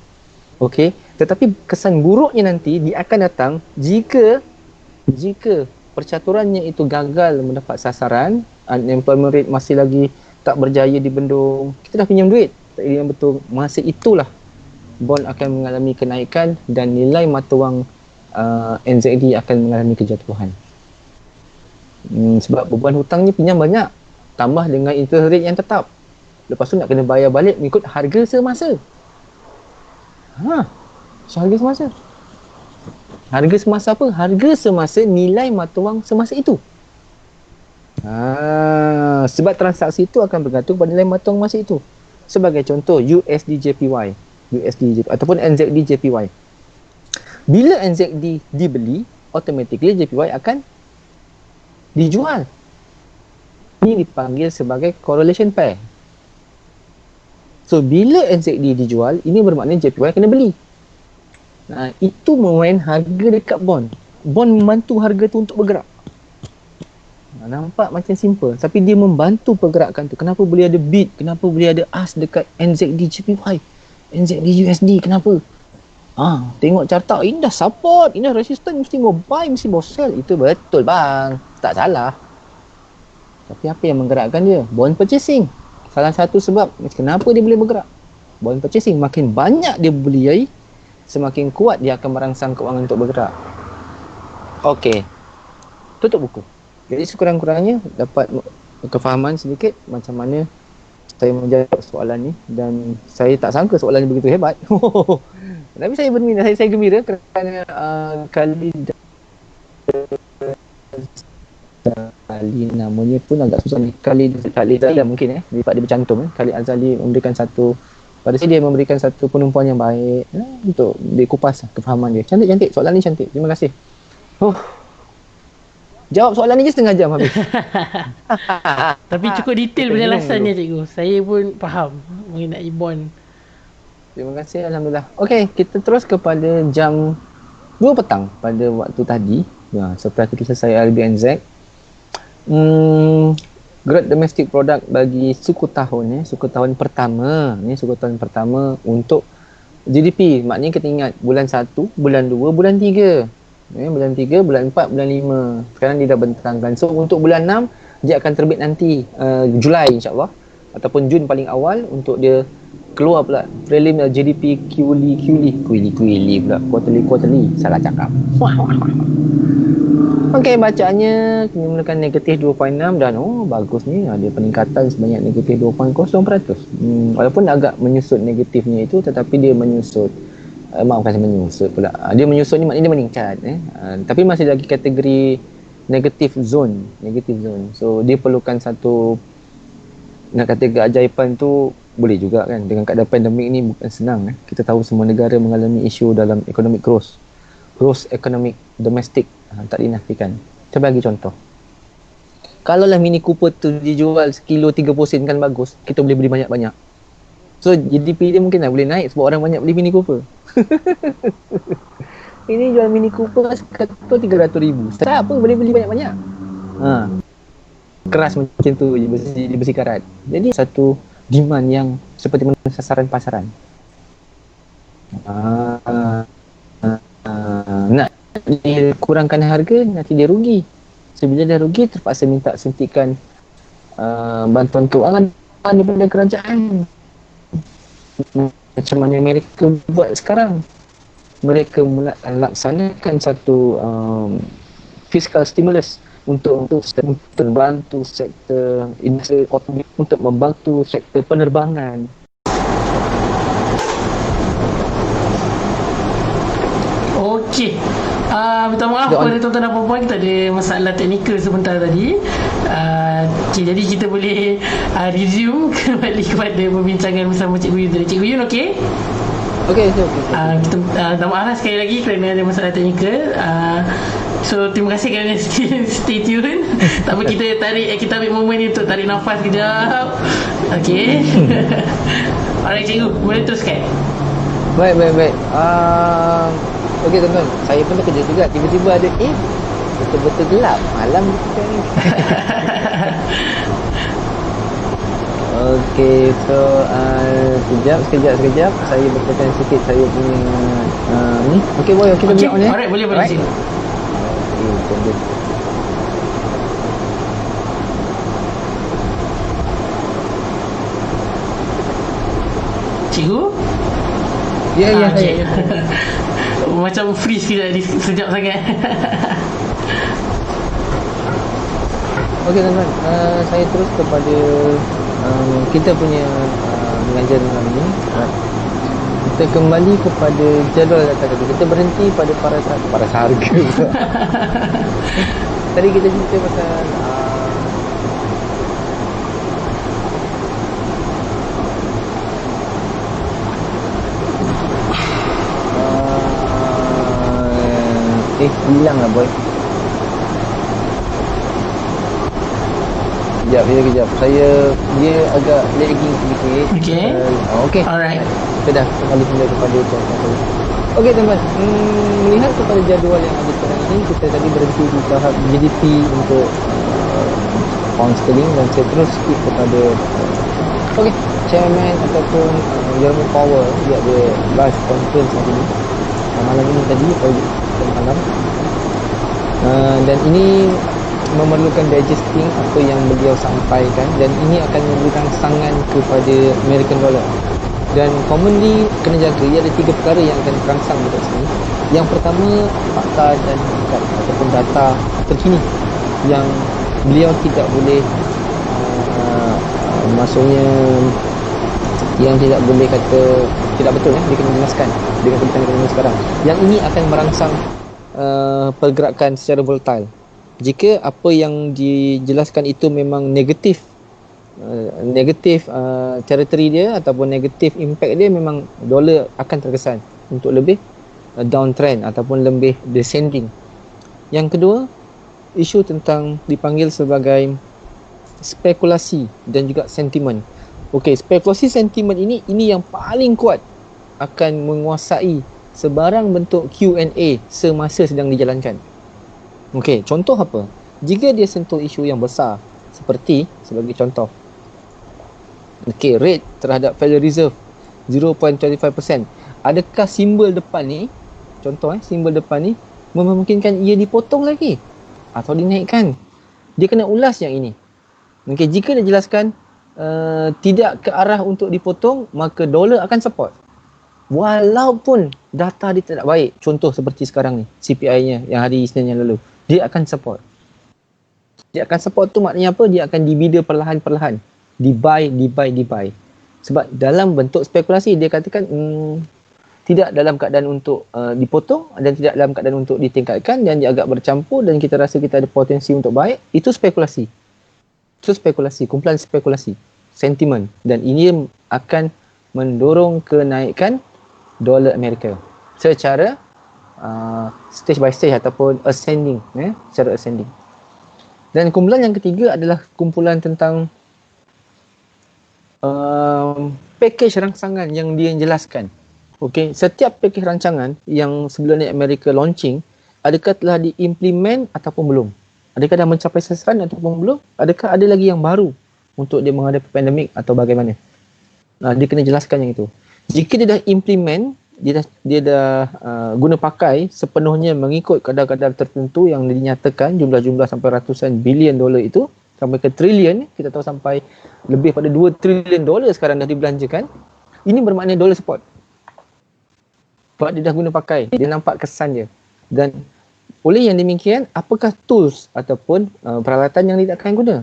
Okey, tetapi kesan buruknya nanti dia akan datang jika percaturannya itu gagal mendapat sasaran, unemployment rate masih lagi tak berjaya dibendung. Kita dah pinjam duit, tak yang betul. Masa itulah bond akan mengalami kenaikan dan nilai mata wang NZD akan mengalami kejatuhan. Sebab beban hutangnya pinjam banyak, tambah dengan interest rate yang tetap. Lepas tu nak kena bayar balik mengikut harga semasa. Harga semasa. Harga semasa apa? Harga semasa nilai mata wang semasa itu. Sebab transaksi itu akan bergantung pada nilai mata wang masa itu. Sebagai contoh USD JPY ataupun NZD JPY. Bila NZD dibeli, automatically JPY akan dijual. Ini dipanggil sebagai correlation pair. So bila NZD dijual, ini bermakna JPY kena beli. Itu memain harga dekat bond. Bond membantu harga tu untuk bergerak. Nampak macam simple, tapi dia membantu pergerakan tu. Kenapa boleh ada bid? Kenapa boleh ada ask dekat NZD JPY, NZD USD? Kenapa? Tengok carta, ini dah support, ini dah resistance, mesti mau buy, mesti mau sell. Itu betul bang, tak salah. Tapi apa yang menggerakkan dia? Bond purchasing. Salah satu sebab kenapa dia boleh bergerak. Bond purchasing, makin banyak dia beli, semakin kuat dia akan merangsang keuangan untuk bergerak. Okey, tutup buku. Jadi sekurang-kurangnya dapat kefahaman sedikit macam mana saya menjawab soalan ni, dan saya tak sangka soalan ni begitu hebat. Tapi saya berminat, saya gembira kerana kali namanya pun agak susah ni. Kali Azali mungkin dia bercantum. Kali Azali memberikan satu, pada saya dia memberikan satu penumpuan yang baik untuk dikupas kefahaman dia. Cantik soalan ni, cantik. Terima kasih. Jawab soalan ni je setengah jam habis. Tapi cukup detail penjelasannya cikgu. Saya pun faham mengenai bond. Terima kasih, alhamdulillah. Okey, kita terus kepada jam 2 petang pada waktu tadi. Setelah kita selesai RBNZ. Growth domestic product bagi suku tahun suku tahun pertama. Ni suku tahun pertama untuk GDP. Maknanya kita ingat bulan 1, bulan 2, bulan 3. Bulan 3, bulan 4, bulan 5. Sekarang dia dah bentangkan. So untuk bulan 6 dia akan terbit nanti Julai insya-Allah ataupun Jun paling awal untuk dia keluar pula prelim GDP quarterly pula, quarterly salah cakap. Okey, bacaannya menggunakan negatif 2.6 dan bagus ni, ada peningkatan sebanyak negatif 2.0%. Walaupun agak menyusut negatifnya itu, tetapi dia menyusut bukan menyusut pula. Dia menyusut ni maknanya dia meningkat tapi masih lagi kategori negative zone. So dia perlukan satu, nak kata keajaiban tu boleh juga kan, dengan keadaan pandemik ni bukan senang Kita tahu semua negara mengalami isu dalam economic growth economic domestic, tak dinafikan. Saya bagi contoh, kalaulah Mini Cooper tu dijual sekilo 30 sen kan bagus, kita boleh beli banyak-banyak. So GDP dia mungkin boleh naik sebab orang banyak beli Mini Cooper. Ini jual Mini Cooper sekatut 300,000. Siapa boleh beli banyak-banyak? Keras macam tu je, besi karat. Jadi satu demand yang seperti mana sasaran pasaran. Nak kurangkan harga, nanti dia rugi. So bila dia rugi, terpaksa minta suntikan bantuan keuangan daripada kerajaan. Macam mana mereka buat sekarang? Mereka melaksanakan satu fiscal stimulus untuk membantu sektor industri otomotif, untuk membantu sektor penerbangan. Okey. Minta maaf kepada tuan-tuan dan puan-puan, kita ada masalah teknikal sebentar tadi. Jadi kita boleh resume kembali kepada perbincangan bersama Cikgu Yun tadi. Cikgu Yun okey? Okey. Kita minta maaf sekali lagi kerana ada masalah teknikal. So terima kasih kerana stay tune. Tak apa, kita ambil momen ni untuk tarik nafas kejap. Okey. Alright cikgu, boleh teruskan. Baik. Okey tuan-tuan, saya pun terkejut juga. Tiba-tiba ada betul-betul gelap. Malam kita ni. Okey, so sekejap. Saya betulkan sikit saya punya ni. Okey boy, kita Okey, on ya. alright, boleh cikgu. Okey, tunggu. Cikgu? Ya, okey. saya. Macam freeze sekejap sangat. Okey tuan-tuan, saya terus kepada kita punya mengajar malam ini. Kita kembali kepada jadual data tadi. Kita berhenti pada para harga. Tadi kita cerita pasal hilang lah boy. Kejap. Dia agak lagging sedikit. Okey. Okey. Alright. Kita dah kembali kepada contoh tadi. Okey teman-teman, melihat kepada jadual yang ada sekarang ini, kita tadi berhenti di tahap GDP untuk pound sterling dan saya terus skip kepada okey, chairman ataupun Jerome Powell dia ada live conference hari ini. Malam ini tadi malam. Dan ini memerlukan digesting apa yang beliau sampaikan dan ini akan memberikan sangan kepada American dollar. Dan commonly kena jaga, ia ada 3 perkara yang akan terangsang dekat sini. Yang pertama, fakta dan hakikat ataupun data terkini yang beliau tidak boleh maksudnya yang tidak boleh kata tidak betul dia kena jelaskan dengan kebijakan ekonomi sekarang. Yang ini akan merangsang pergerakan secara volatile. Jika apa yang dijelaskan itu memang negatif territory dia ataupun negatif impact dia, memang dolar akan terkesan untuk lebih downtrend ataupun lebih descending. Yang kedua, isu tentang dipanggil sebagai spekulasi dan juga sentimen. Okey, spekulasi sentimen ini yang paling kuat akan menguasai sebarang bentuk Q&A semasa sedang dijalankan. Okey, contoh apa? Jika dia sentuh isu yang besar seperti sebagai contoh, okey, rate terhadap Federal Reserve 0.25%. Adakah simbol depan ni, contoh simbol depan ni memungkinkan ia dipotong lagi atau dinaikkan? Dia kena ulas yang ini. Okey, jika dia jelaskan tidak ke arah untuk dipotong, maka dolar akan support. Walaupun data dia tidak baik, contoh seperti sekarang ni, CPI-nya yang hari Isnin yang lalu, dia akan support. Dia akan support tu maknanya apa? Dia akan dibida perlahan-perlahan. Dibuy. Sebab dalam bentuk spekulasi, dia katakan tidak dalam keadaan untuk dipotong dan tidak dalam keadaan untuk ditingkatkan dan dia agak bercampur dan kita rasa kita ada potensi untuk buy. Itu spekulasi. Kumpulan spekulasi. Sentimen. Dan ini akan mendorong kenaikan dolar Amerika secara stage by stage ataupun ascending, secara ascending. Dan kumpulan yang ketiga adalah kumpulan tentang package rangsangan yang dia jelaskan. Okey, setiap package rancangan yang sebelum ni Amerika launching, adakah telah diimplement ataupun belum? Adakah dah mencapai sasaran ataupun belum? Adakah ada lagi yang baru untuk dia menghadapi pandemik atau bagaimana? Dia kena jelaskan yang itu. Jika dia dah implement, dia dah guna pakai sepenuhnya mengikut kadar-kadar tertentu yang dinyatakan, jumlah-jumlah sampai ratusan bilion dolar itu, sampai ke trilion, kita tahu sampai lebih pada 2 trilion dolar sekarang dah dibelanjakan. Ini bermakna dolar support. Sebab dia dah guna pakai, dia nampak kesan dia. Dan oleh yang demikian, apakah tools ataupun peralatan yang dia akan guna?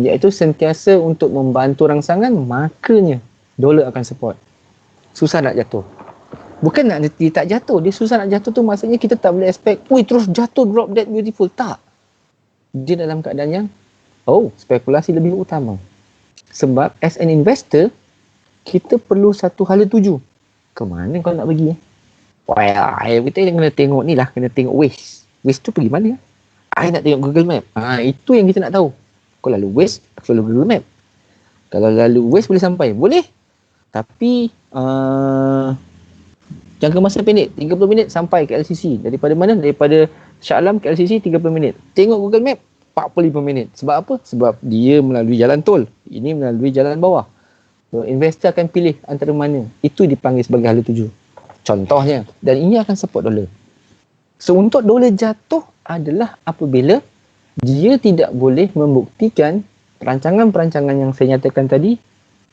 Iaitu sentiasa untuk membantu rangsangan, makanya dolar akan support. Susah nak jatuh. Bukan nak dia tak jatuh, dia susah nak jatuh tu maksudnya kita tak boleh expect, terus jatuh drop dead beautiful. Tak. Dia dalam keadaan yang spekulasi lebih utama. Sebab as an investor, kita perlu satu hala tuju. Ke mana kau nak pergi? Kita kena tengok ni lah, kena tengok waste. Waste tu pergi mana? I nak tengok Google Map. Itu yang kita nak tahu. Kalau lalu Waze, aku lalu Google Map. Kalau lalu Waze boleh sampai. Boleh. Tapi jangka masa pendek, 30 minit sampai ke LCC. Daripada mana? Daripada Shah Alam ke LCC 30 minit. Tengok Google Map 45 minit. Sebab apa? Sebab dia melalui jalan tol. Ini melalui jalan bawah. So, investor akan pilih antara mana. Itu dipanggil sebagai hala tuju. Contohnya. Dan ini akan support dolar. So, untuk dolar jatuh adalah apabila dia tidak boleh membuktikan perancangan-perancangan yang saya nyatakan tadi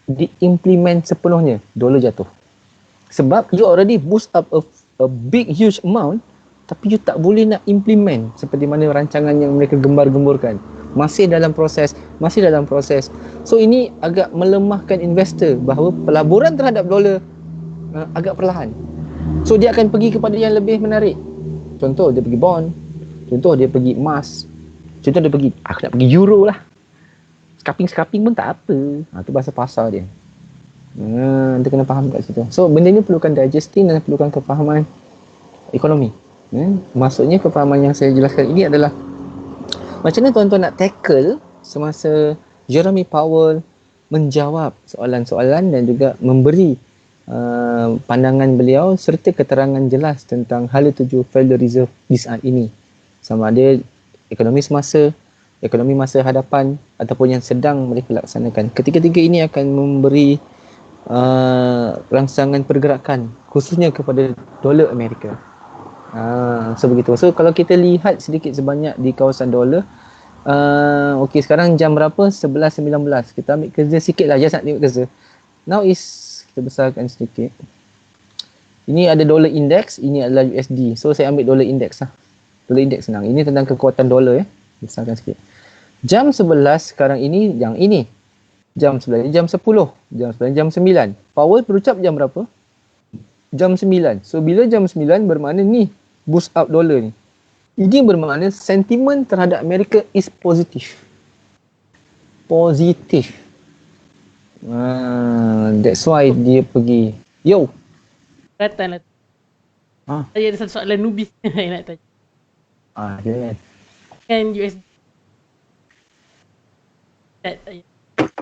diimplement sepenuhnya. Dolar jatuh. Sebab you already boost up a big huge amount, tapi you tak boleh nak implement seperti mana rancangan yang mereka gembar-gemburkan. Masih dalam proses. So ini agak melemahkan investor bahawa pelaburan terhadap dolar agak perlahan. So dia akan pergi kepada yang lebih menarik. Contoh dia pergi bond, contoh dia pergi emas, contoh dia pergi, aku nak pergi euro lah. Scalping pun tak apa. Itu bahasa pasar dia. Dia kena faham kat situ. So benda ni perlukan digesting dan perlukan kefahaman ekonomi. Maksudnya kefahaman yang saya jelaskan ini adalah macam mana tuan-tuan nak tackle semasa Jeremy Powell menjawab soalan-soalan dan juga memberi pandangan beliau serta keterangan jelas tentang hala tuju Federal Reserve di saat ini. Sama ada ekonomi masa hadapan ataupun yang sedang mereka laksanakan. Ketiga-tiga ini akan memberi rangsangan pergerakan khususnya kepada dolar Amerika. So begitu. So kalau kita lihat sedikit sebanyak di kawasan dolar, okey, sekarang jam berapa? 11.19. Kita ambil kerja sikit lah, just nak tengok kerja. Now is, kita besarkan sedikit. Ini ada dollar index, ini adalah USD. So saya ambil dollar index lah. Dollar index senang. Ini tentang kekuatan dolar ya. Besarkan sikit. Jam 11 sekarang ini, yang ini. Jam 11, jam 10, jam 9, jam 9. Powell berucap jam berapa? Jam 9. So bila jam 9 bermakna ni boost up dolar ni. Ini bermakna sentimen terhadap Amerika is positif. Positif. That's why dia pergi. Yo. Kelihatan lah. Saya ada satu soalan nubis yang nak tanya. Dia Kan USD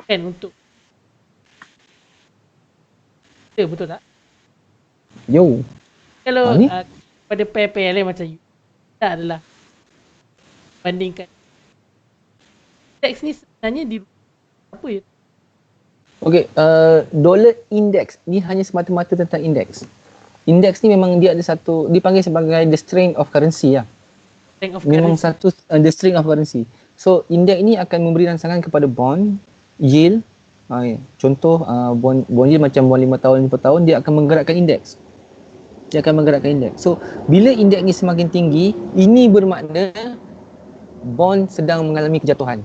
kan untuk betul tak? Yo. Kalau pada pair-pair lain macam tak adalah bandingkan index ni sebenarnya di apa ya? Okey, dollar index ni hanya semata-mata tentang indeks. Indeks ni memang dia ada satu, dipanggil sebagai the strength of currency lah. Memang satu the strength of currency. So indeks ni akan memberi rangsangan kepada bond, yield. Contoh bond yield macam bond 5 tahun, 10 tahun, dia akan menggerakkan indeks. So bila indeks ni semakin tinggi, ini bermakna bond sedang mengalami kejatuhan.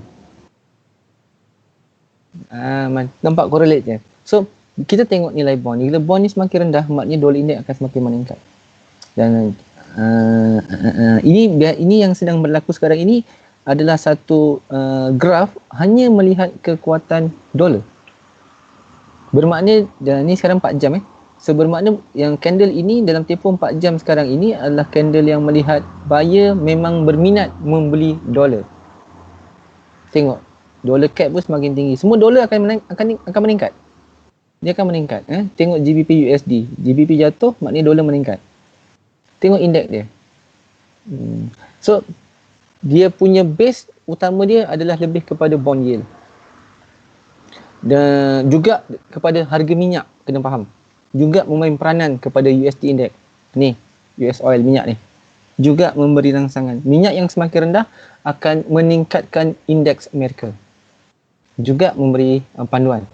Nampak correlate je. So kita tengok nilai bond. Bila bond ni semakin rendah, maknanya dolar indeks akan semakin meningkat. Dan ini yang sedang berlaku sekarang ini adalah satu graf hanya melihat kekuatan dolar. Bermakna, dan ni sekarang 4 jam So bermakna yang candle ini dalam tempoh 4 jam sekarang ini adalah candle yang melihat buyer memang berminat membeli dolar. Tengok, dolar cap pun semakin tinggi. Semua dolar akan meningkat. Dia akan meningkat. Tengok GBP USD. GBP jatuh, maknanya dolar meningkat. Tengok indeks dia. So dia punya base utama dia adalah lebih kepada bond yield. Dan juga kepada harga minyak, kena faham. Juga memain peranan kepada USD index. Ni, US oil, minyak ni. Juga memberi rangsangan. Minyak yang semakin rendah akan meningkatkan indeks Amerika. Juga memberi panduan.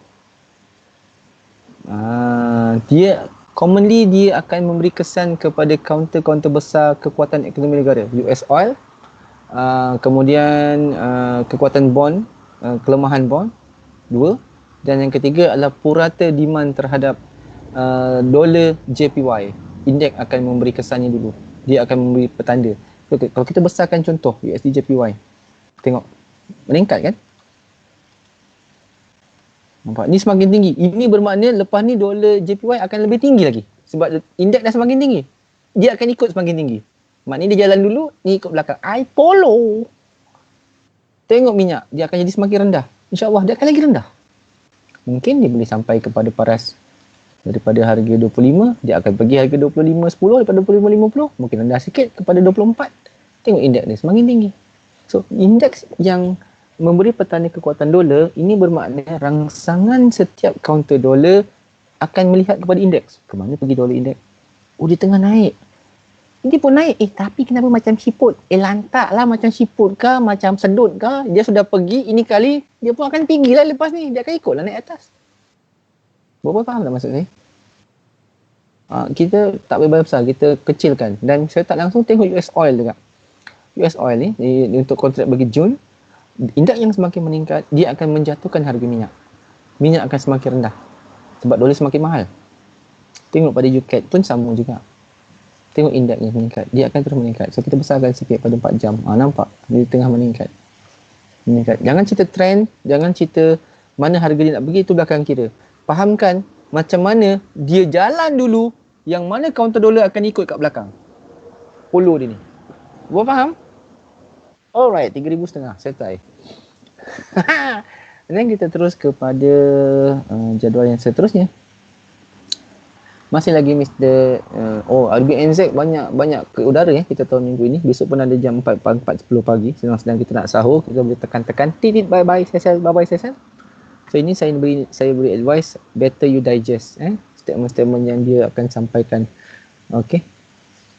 Dia commonly dia akan memberi kesan kepada counter besar kekuatan ekonomi negara. US oil, kemudian kekuatan bond, kelemahan bond, 2. Dan yang ketiga adalah purata demand terhadap dolar JPY. Indeks akan memberi kesannya dulu. Dia akan memberi petanda. Kalau kita besarkan contoh USD JPY, tengok meningkat kan? Nampak? Ni semakin tinggi. Ini bermakna lepas ni dolar JPY akan lebih tinggi lagi. Sebab indeks dah semakin tinggi. Dia akan ikut semakin tinggi. Maknanya dia jalan dulu, ni ikut belakang. I follow. Tengok minyak, dia akan jadi semakin rendah. InsyaAllah dia akan lagi rendah. Mungkin dia boleh sampai kepada paras daripada harga 25, dia akan pergi harga 25.10, daripada 25.50, mungkin rendah sikit kepada 24. Tengok indeks dia semakin tinggi. So, indeks yang memberi petanda kekuatan dolar, ini bermakna rangsangan setiap counter dolar akan melihat kepada indeks. Ke mana pergi dolar indeks? Oh, dia tengah naik. Dia pun naik. Tapi kenapa macam siput? Lantak lah macam siput kah? Macam sedut kah? Dia sudah pergi, ini kali dia pun akan tinggi lah lepas ni. Dia akan ikut lah naik atas. Berapa faham tak maksud saya? Kita tak boleh besar, kita kecilkan. Dan saya tak langsung tengok US oil juga. US oil ni untuk kontrak bagi Jun, indeks yang semakin meningkat, dia akan menjatuhkan harga minyak. Minyak akan semakin rendah. Sebab dolar semakin mahal. Tengok pada UCAD pun sama juga. Tengok indeks yang meningkat, dia akan terus meningkat. So kita besarkan sikit pada 4 jam. Nampak? Dia tengah meningkat. Jangan cerita trend, jangan cerita mana harga dia nak pergi, itu belakang kira. Fahamkan macam mana dia jalan dulu, yang mana counter dolar akan ikut kat belakang. Follow dia ni. Gua faham? Alright, 3,500 selesai. Dan kita terus kepada jadual yang seterusnya. Masih lagi Mr. RBNZ banyak ke udara kita tahu minggu ini. Besok pun ada jam 4.10 pagi. Sedang kita nak sahur, kita boleh tekan-tekan titit bye-bye session. So ini saya beri advice, better you digest statement-statement yang dia akan sampaikan. Okay.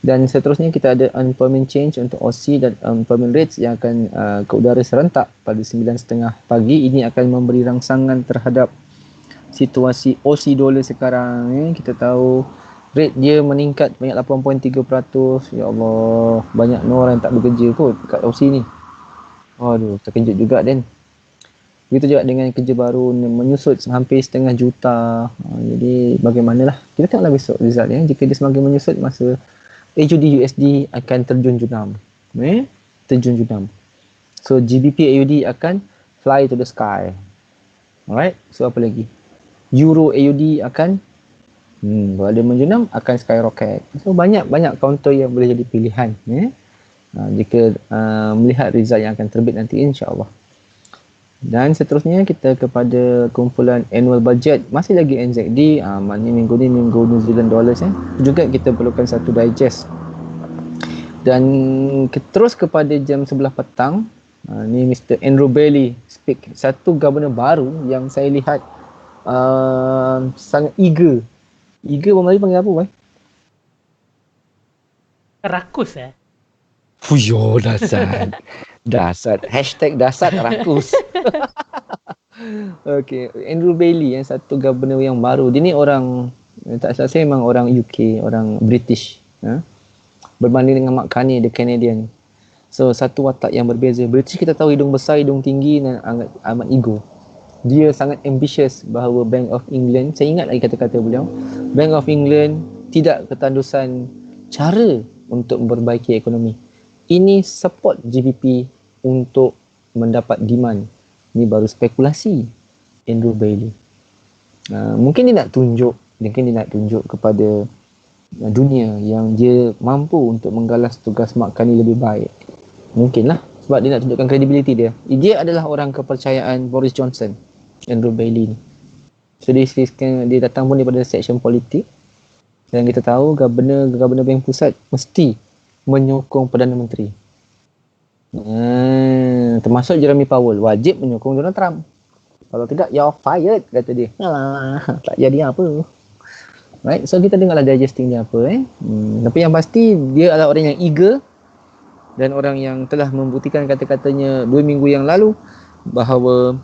Dan seterusnya kita ada unemployment change untuk OC dan unemployment rates yang akan ke udara serentak pada 9.30 pagi. Ini akan memberi rangsangan terhadap situasi OC dolar sekarang. Kita tahu rate dia meningkat banyak 8.3%. Ya Allah, banyak orang yang tak bekerja kot kat OC ni. Aduh, terkejut juga Dan. Begitu juga dengan kerja baru menyusut hampir 500,000. Jadi bagaimanalah, kita tengoklah besok result jika dia semakin menyusut, masa AUD USD akan terjun junam. Terjun junam. So GBP AUD akan fly to the sky. Alright, so apa lagi? Euro AUD akan kalau dia menjunam akan skyrocket. So banyak counter yang boleh jadi pilihan jika melihat result yang akan terbit nanti, insya-Allah. Dan seterusnya kita kepada kumpulan annual budget, masih lagi NZD. Maknanya minggu ni minggu New Zealand dollars juga kita perlukan satu digest. Dan terus kepada jam 11 petang, ni Mr. Andrew Bailey speak, satu governor baru yang saya lihat sangat eager. Orang Melayu panggil apa, boy? Rakus Fuyo, dasar. Hashtag dasar rakus. Okay, Andrew Bailey satu governor yang baru. Dia ni orang, tak salah saya memang orang UK, orang British. Berbanding dengan Mark Carney, the Canadian. So satu watak yang berbeza. British kita tahu hidung besar, hidung tinggi dan amat ego. Dia sangat ambitious bahawa Bank of England, saya ingat lagi kata-kata beliau, Bank of England tidak ketandusan cara untuk memperbaiki ekonomi. Ini support GBP untuk mendapat demand. Ini baru spekulasi Andrew Bailey. Mungkin dia nak tunjuk kepada dunia yang dia mampu untuk menggalas tugas Mark Carney lebih baik. Mungkinlah, sebab dia nak tunjukkan kredibiliti dia. Dia adalah orang kepercayaan Boris Johnson, Andrew Bailey ni. So dia datang pun daripada section politik. Dan kita tahu Governor Bank Pusat mesti menyokong Perdana Menteri. Termasuk Jeremy Powell wajib menyokong Donald Trump. Kalau tidak, you're fired, kata dia. Alah, tak jadi apa. Right, so kita dengarlah digesting dia apa. Tapi yang pasti dia adalah orang yang eager dan orang yang telah membuktikan kata-katanya 2 minggu yang lalu bahawa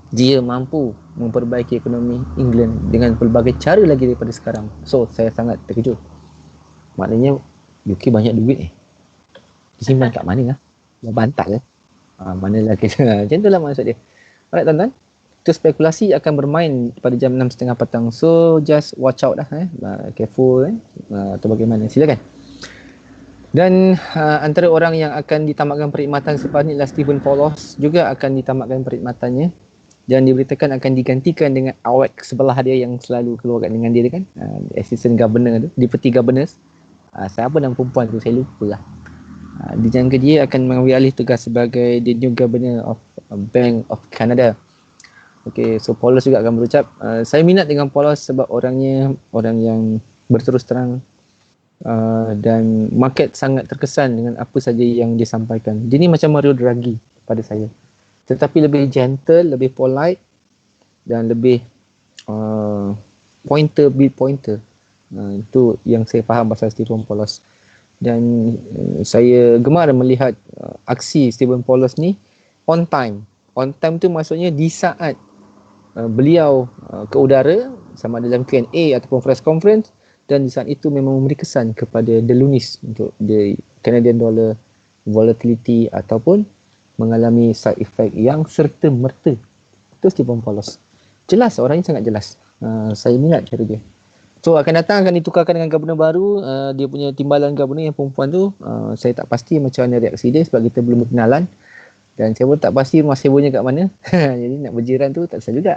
dia mampu memperbaiki ekonomi England dengan pelbagai cara lagi daripada sekarang. So saya sangat terkejut. Maknanya UK banyak duit disimpan kat mana lah? Bantal manalah kita. Macam itulah maksud dia. Alright tuan-tuan, itu spekulasi akan bermain pada jam 6.30 petang. So just watch out lah, careful atau bagaimana, silakan. Dan antara orang yang akan ditamatkan perkhidmatan selepas ni adalah Stephen Paulos, juga akan ditamatkan perkhidmatannya dan diberitakan akan digantikan dengan awak sebelah dia yang selalu keluar dengan dia kan, assistant governor tu, deputy governors. Siapa nama perempuan tu saya lupa lah. Dijangka dia akan mengambil alih tugas sebagai the new governor of Bank of Canada. Okay, so Paulos juga akan berucap. Saya minat dengan Paulos sebab orangnya orang yang berterus terang dan market sangat terkesan dengan apa saja yang dia sampaikan. Dia ni macam Mario Draghi pada saya. Tetapi lebih gentle, lebih polite dan lebih bit pointer. Itu yang saya faham pasal Stephen Paulos. Dan saya gemar melihat aksi Stephen Paulos ni on time. On time tu maksudnya di saat beliau ke udara sama dalam Q&A ataupun press conference, dan di saat itu memang memberi kesan kepada the Lunis untuk the Canadian dollar volatility ataupun mengalami side effect yang serta merta. Itu Stephen Paulos. Jelas, orangnya sangat jelas. Saya minat cara dia. So akan datang akan ditukarkan dengan governor baru. Dia punya timbalan governor yang perempuan tu, saya tak pasti macam mana reaksi dia sebab kita belum berkenalan. Dan saya pun tak pasti rumah sewanya kat mana. Jadi nak berjiran tu tak susah juga.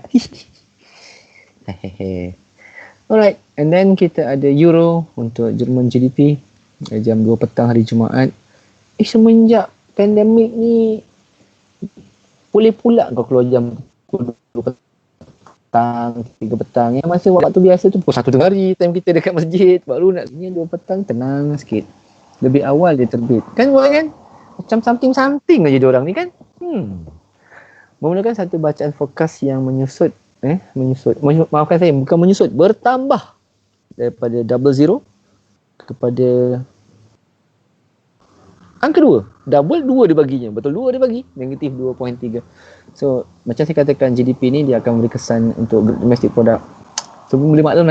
Alright, and then kita ada Euro untuk Jerman GDP jam 2 petang hari Jumaat. Semenjak pandemik ni boleh pula kau keluar jam 2 petang, 3 petang. Yang masa waktu biasa tu pukul 1 tengah hari, time kita dekat masjid, baru nak 2 petang tenang sikit. Lebih awal dia terbit. Kan buat kan? Macam something aja dia orang ni kan. Memulakan satu bacaan fokus yang menyusut. Maafkan saya, bukan menyusut, bertambah daripada 00 kepada angka 2. Double 2 dia baginya. Betul 2 dia bagi. Negatif 2.3. So, macam saya katakan, GDP ni dia akan beri kesan untuk domestic product. So, boleh maklum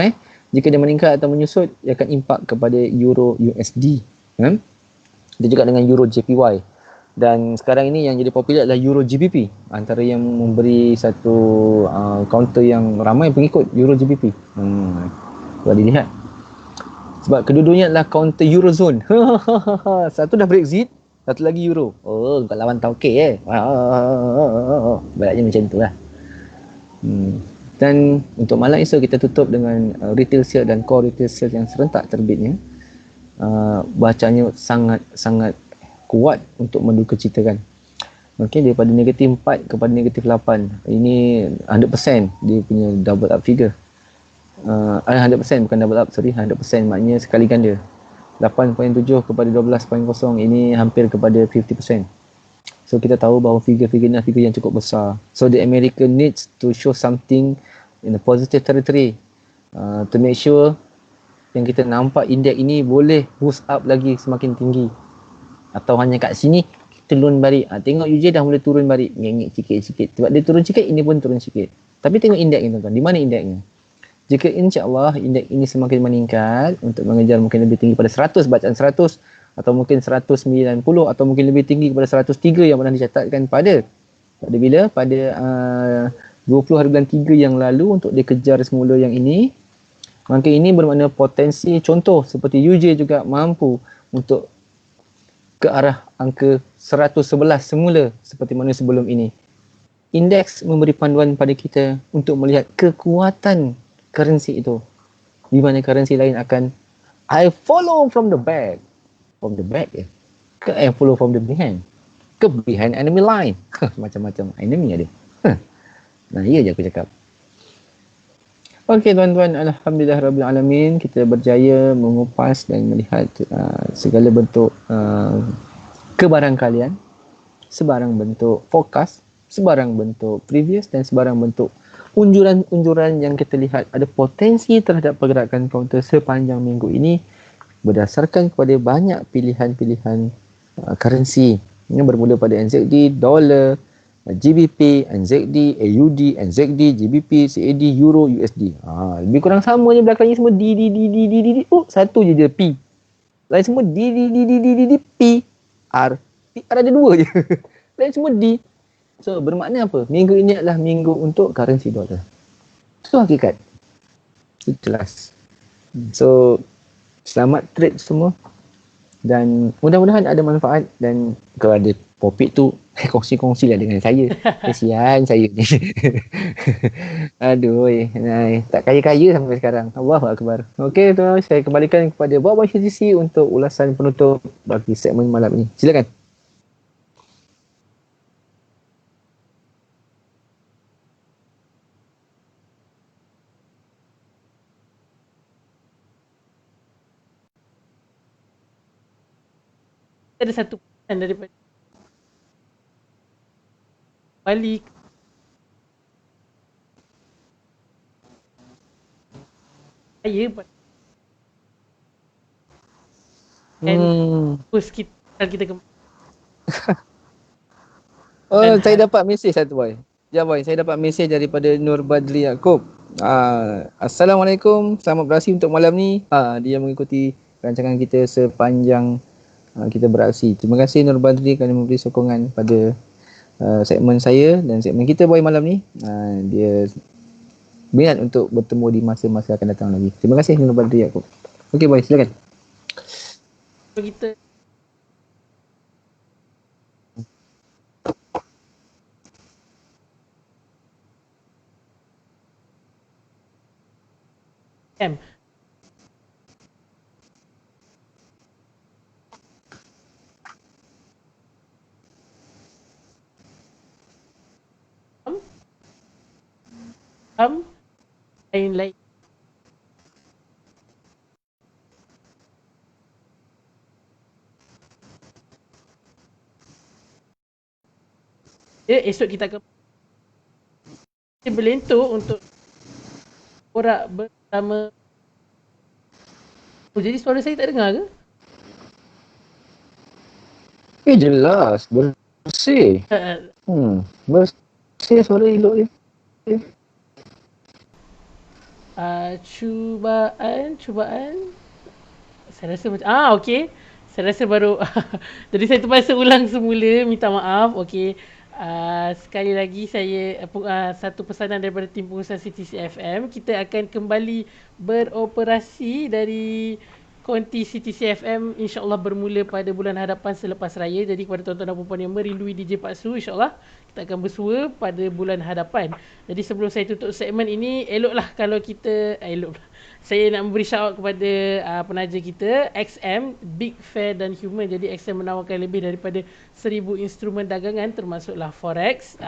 jika dia meningkat atau menyusut, dia akan impak kepada Euro USD. Dia juga dengan Euro JPY. Dan sekarang ini yang jadi popular adalah Euro GBP. Antara yang memberi satu counter yang ramai pengikut Euro GBP. Boleh dilihat. Sebab kedua-duanya adalah counter Eurozone. Satu dah Brexit, satu lagi Euro. Oh, kau lawan tauke Baiknya macam tu lah. Dan untuk malam esok kita tutup dengan retail sale dan core retail sale yang serentak terbitnya. Bacanya sangat kuat untuk mendukacitakan. Okey, daripada negatif 4 kepada negatif 8. Ini 100% dia punya double up figure. 100% bukan double up, 100%, maknanya sekali ganda. 8.7 kepada 12.0, ini hampir kepada 50%. So kita tahu bahawa figure-figure ni figure yang cukup besar. So the American needs to show something in a positive territory to make sure yang kita nampak indeks ini boleh boost up lagi semakin tinggi. Atau hanya kat sini turun balik. Tengok UJ dah mulai turun balik, ngek-ngek sikit-sikit. Sebab dia turun sikit, ini pun turun sikit. Tapi tengok indeks ni tuan-tuan, di mana indeksnya? Jika insya-Allah indeks ini semakin meningkat untuk mengejar mungkin lebih tinggi pada 100, bacaan 100 atau mungkin 190 atau mungkin lebih tinggi kepada 103 yang pernah dicatatkan pada bila? Pada 20 hari bulan 3 yang lalu untuk dikejar semula yang ini. Maka ini bermakna potensi contoh seperti UJ juga mampu untuk ke arah angka 111 semula seperti mana sebelum ini. Indeks memberi panduan pada kita untuk melihat kekuatan currency itu. Di mana currency lain akan I follow from the back. From the back ke I follow from the behind. Ke behind enemy line. Macam-macam enemy ada. Nah, iya je aku cakap. Okey tuan-tuan, alhamdulillahirabbilalamin, kita berjaya mengupas dan melihat segala bentuk kebarangkalian, sebarang bentuk forecast, sebarang bentuk previous dan sebarang bentuk unjuran-unjuran yang kita lihat ada potensi terhadap pergerakan kaunter sepanjang minggu ini berdasarkan kepada banyak pilihan-pilihan currency yang bermula pada NZD, dolar, GBP, NZD, AUD, NZD, GBP, CAD, Euro, USD. Lebih kurang sama je belakangnya semua D. Oh, satu je P. Lain semua D, P, R. R ada dua je. Lain semua D. So, bermakna apa? Minggu ini adalah minggu untuk currency dollar. Itu hakikat. Itu jelas. So, selamat trade semua. Dan mudah-mudahan ada manfaat dan kalau ada Popik tu kongsi-kongsi lah dengan saya. Kesian saya ni. Aduh, tak kaya-kaya sampai sekarang. Allahu Akbar. Okey, tuan, saya kembalikan kepada Boboiboy CTC untuk ulasan penutup bagi segmen malam ini. Silakan. Ada satu pesan daripada Bali saya dan host kita Oh, dan saya dapat mesej satu boy. Ya boy, saya dapat mesej daripada Nur Badri Yaakob. Assalamualaikum, selamat beraksi untuk malam ni. Dia mengikuti rancangan kita sepanjang kita beraksi. Terima kasih Nur Badri kerana memberi sokongan pada segmen saya dan segmen kita boy malam ni. Dia minat untuk bertemu di masa-masa akan datang lagi. Terima kasih Nur Badri Yaakob. Okey boy, silakan. kita M lain-lain esok kita akan berlentur untuk borak bersama. Oh, jadi suara saya tak dengar ke? Jelas, bersih. Bersih suara elok dia. Cubaan. Saya rasa macam okey. Saya rasa baru jadi saya terpaksa ulang semula, minta maaf. Okey. Sekali lagi saya satu pesanan daripada tim pengurusan CTC FM. Kita akan kembali beroperasi dari konti CTC FM insya-Allah bermula pada bulan hadapan selepas raya. Jadi kepada tuan-tuan dan puan-puan yang merindui DJ Pak Su, insya-Allah kita akan bersua pada bulan hadapan. Jadi sebelum saya tutup segmen ini, eloklah kalau kita saya nak memberi shout out kepada penaja kita XM, Big Fair dan Human. Jadi XM menawarkan lebih daripada 1000 instrumen dagangan termasuklah forex,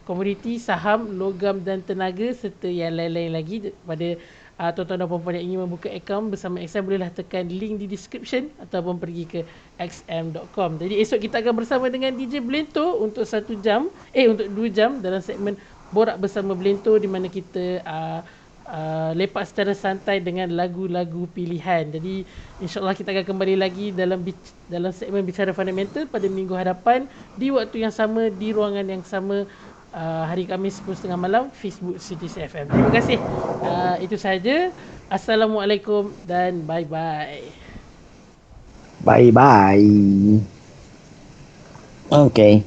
komoditi, saham, logam dan tenaga serta yang lain-lain lagi. Pada tuan-tuan dan puan-puan yang ingin membuka akaun bersama XM, bolehlah tekan link di description ataupun pergi ke xm.com. Jadi esok kita akan bersama dengan DJ Blento untuk 1 jam, untuk 2 jam dalam segmen Borak Bersama Blento, di mana kita lepak secara santai dengan lagu-lagu pilihan. Jadi insya-Allah kita akan kembali lagi dalam segmen Bicara Fundamental pada minggu hadapan di waktu yang sama, di ruangan yang sama, hari Khamis 10.30 malam, Facebook CTC FM. Terima kasih. Itu sahaja. Assalamualaikum dan bye-bye. Bye-bye. Okay.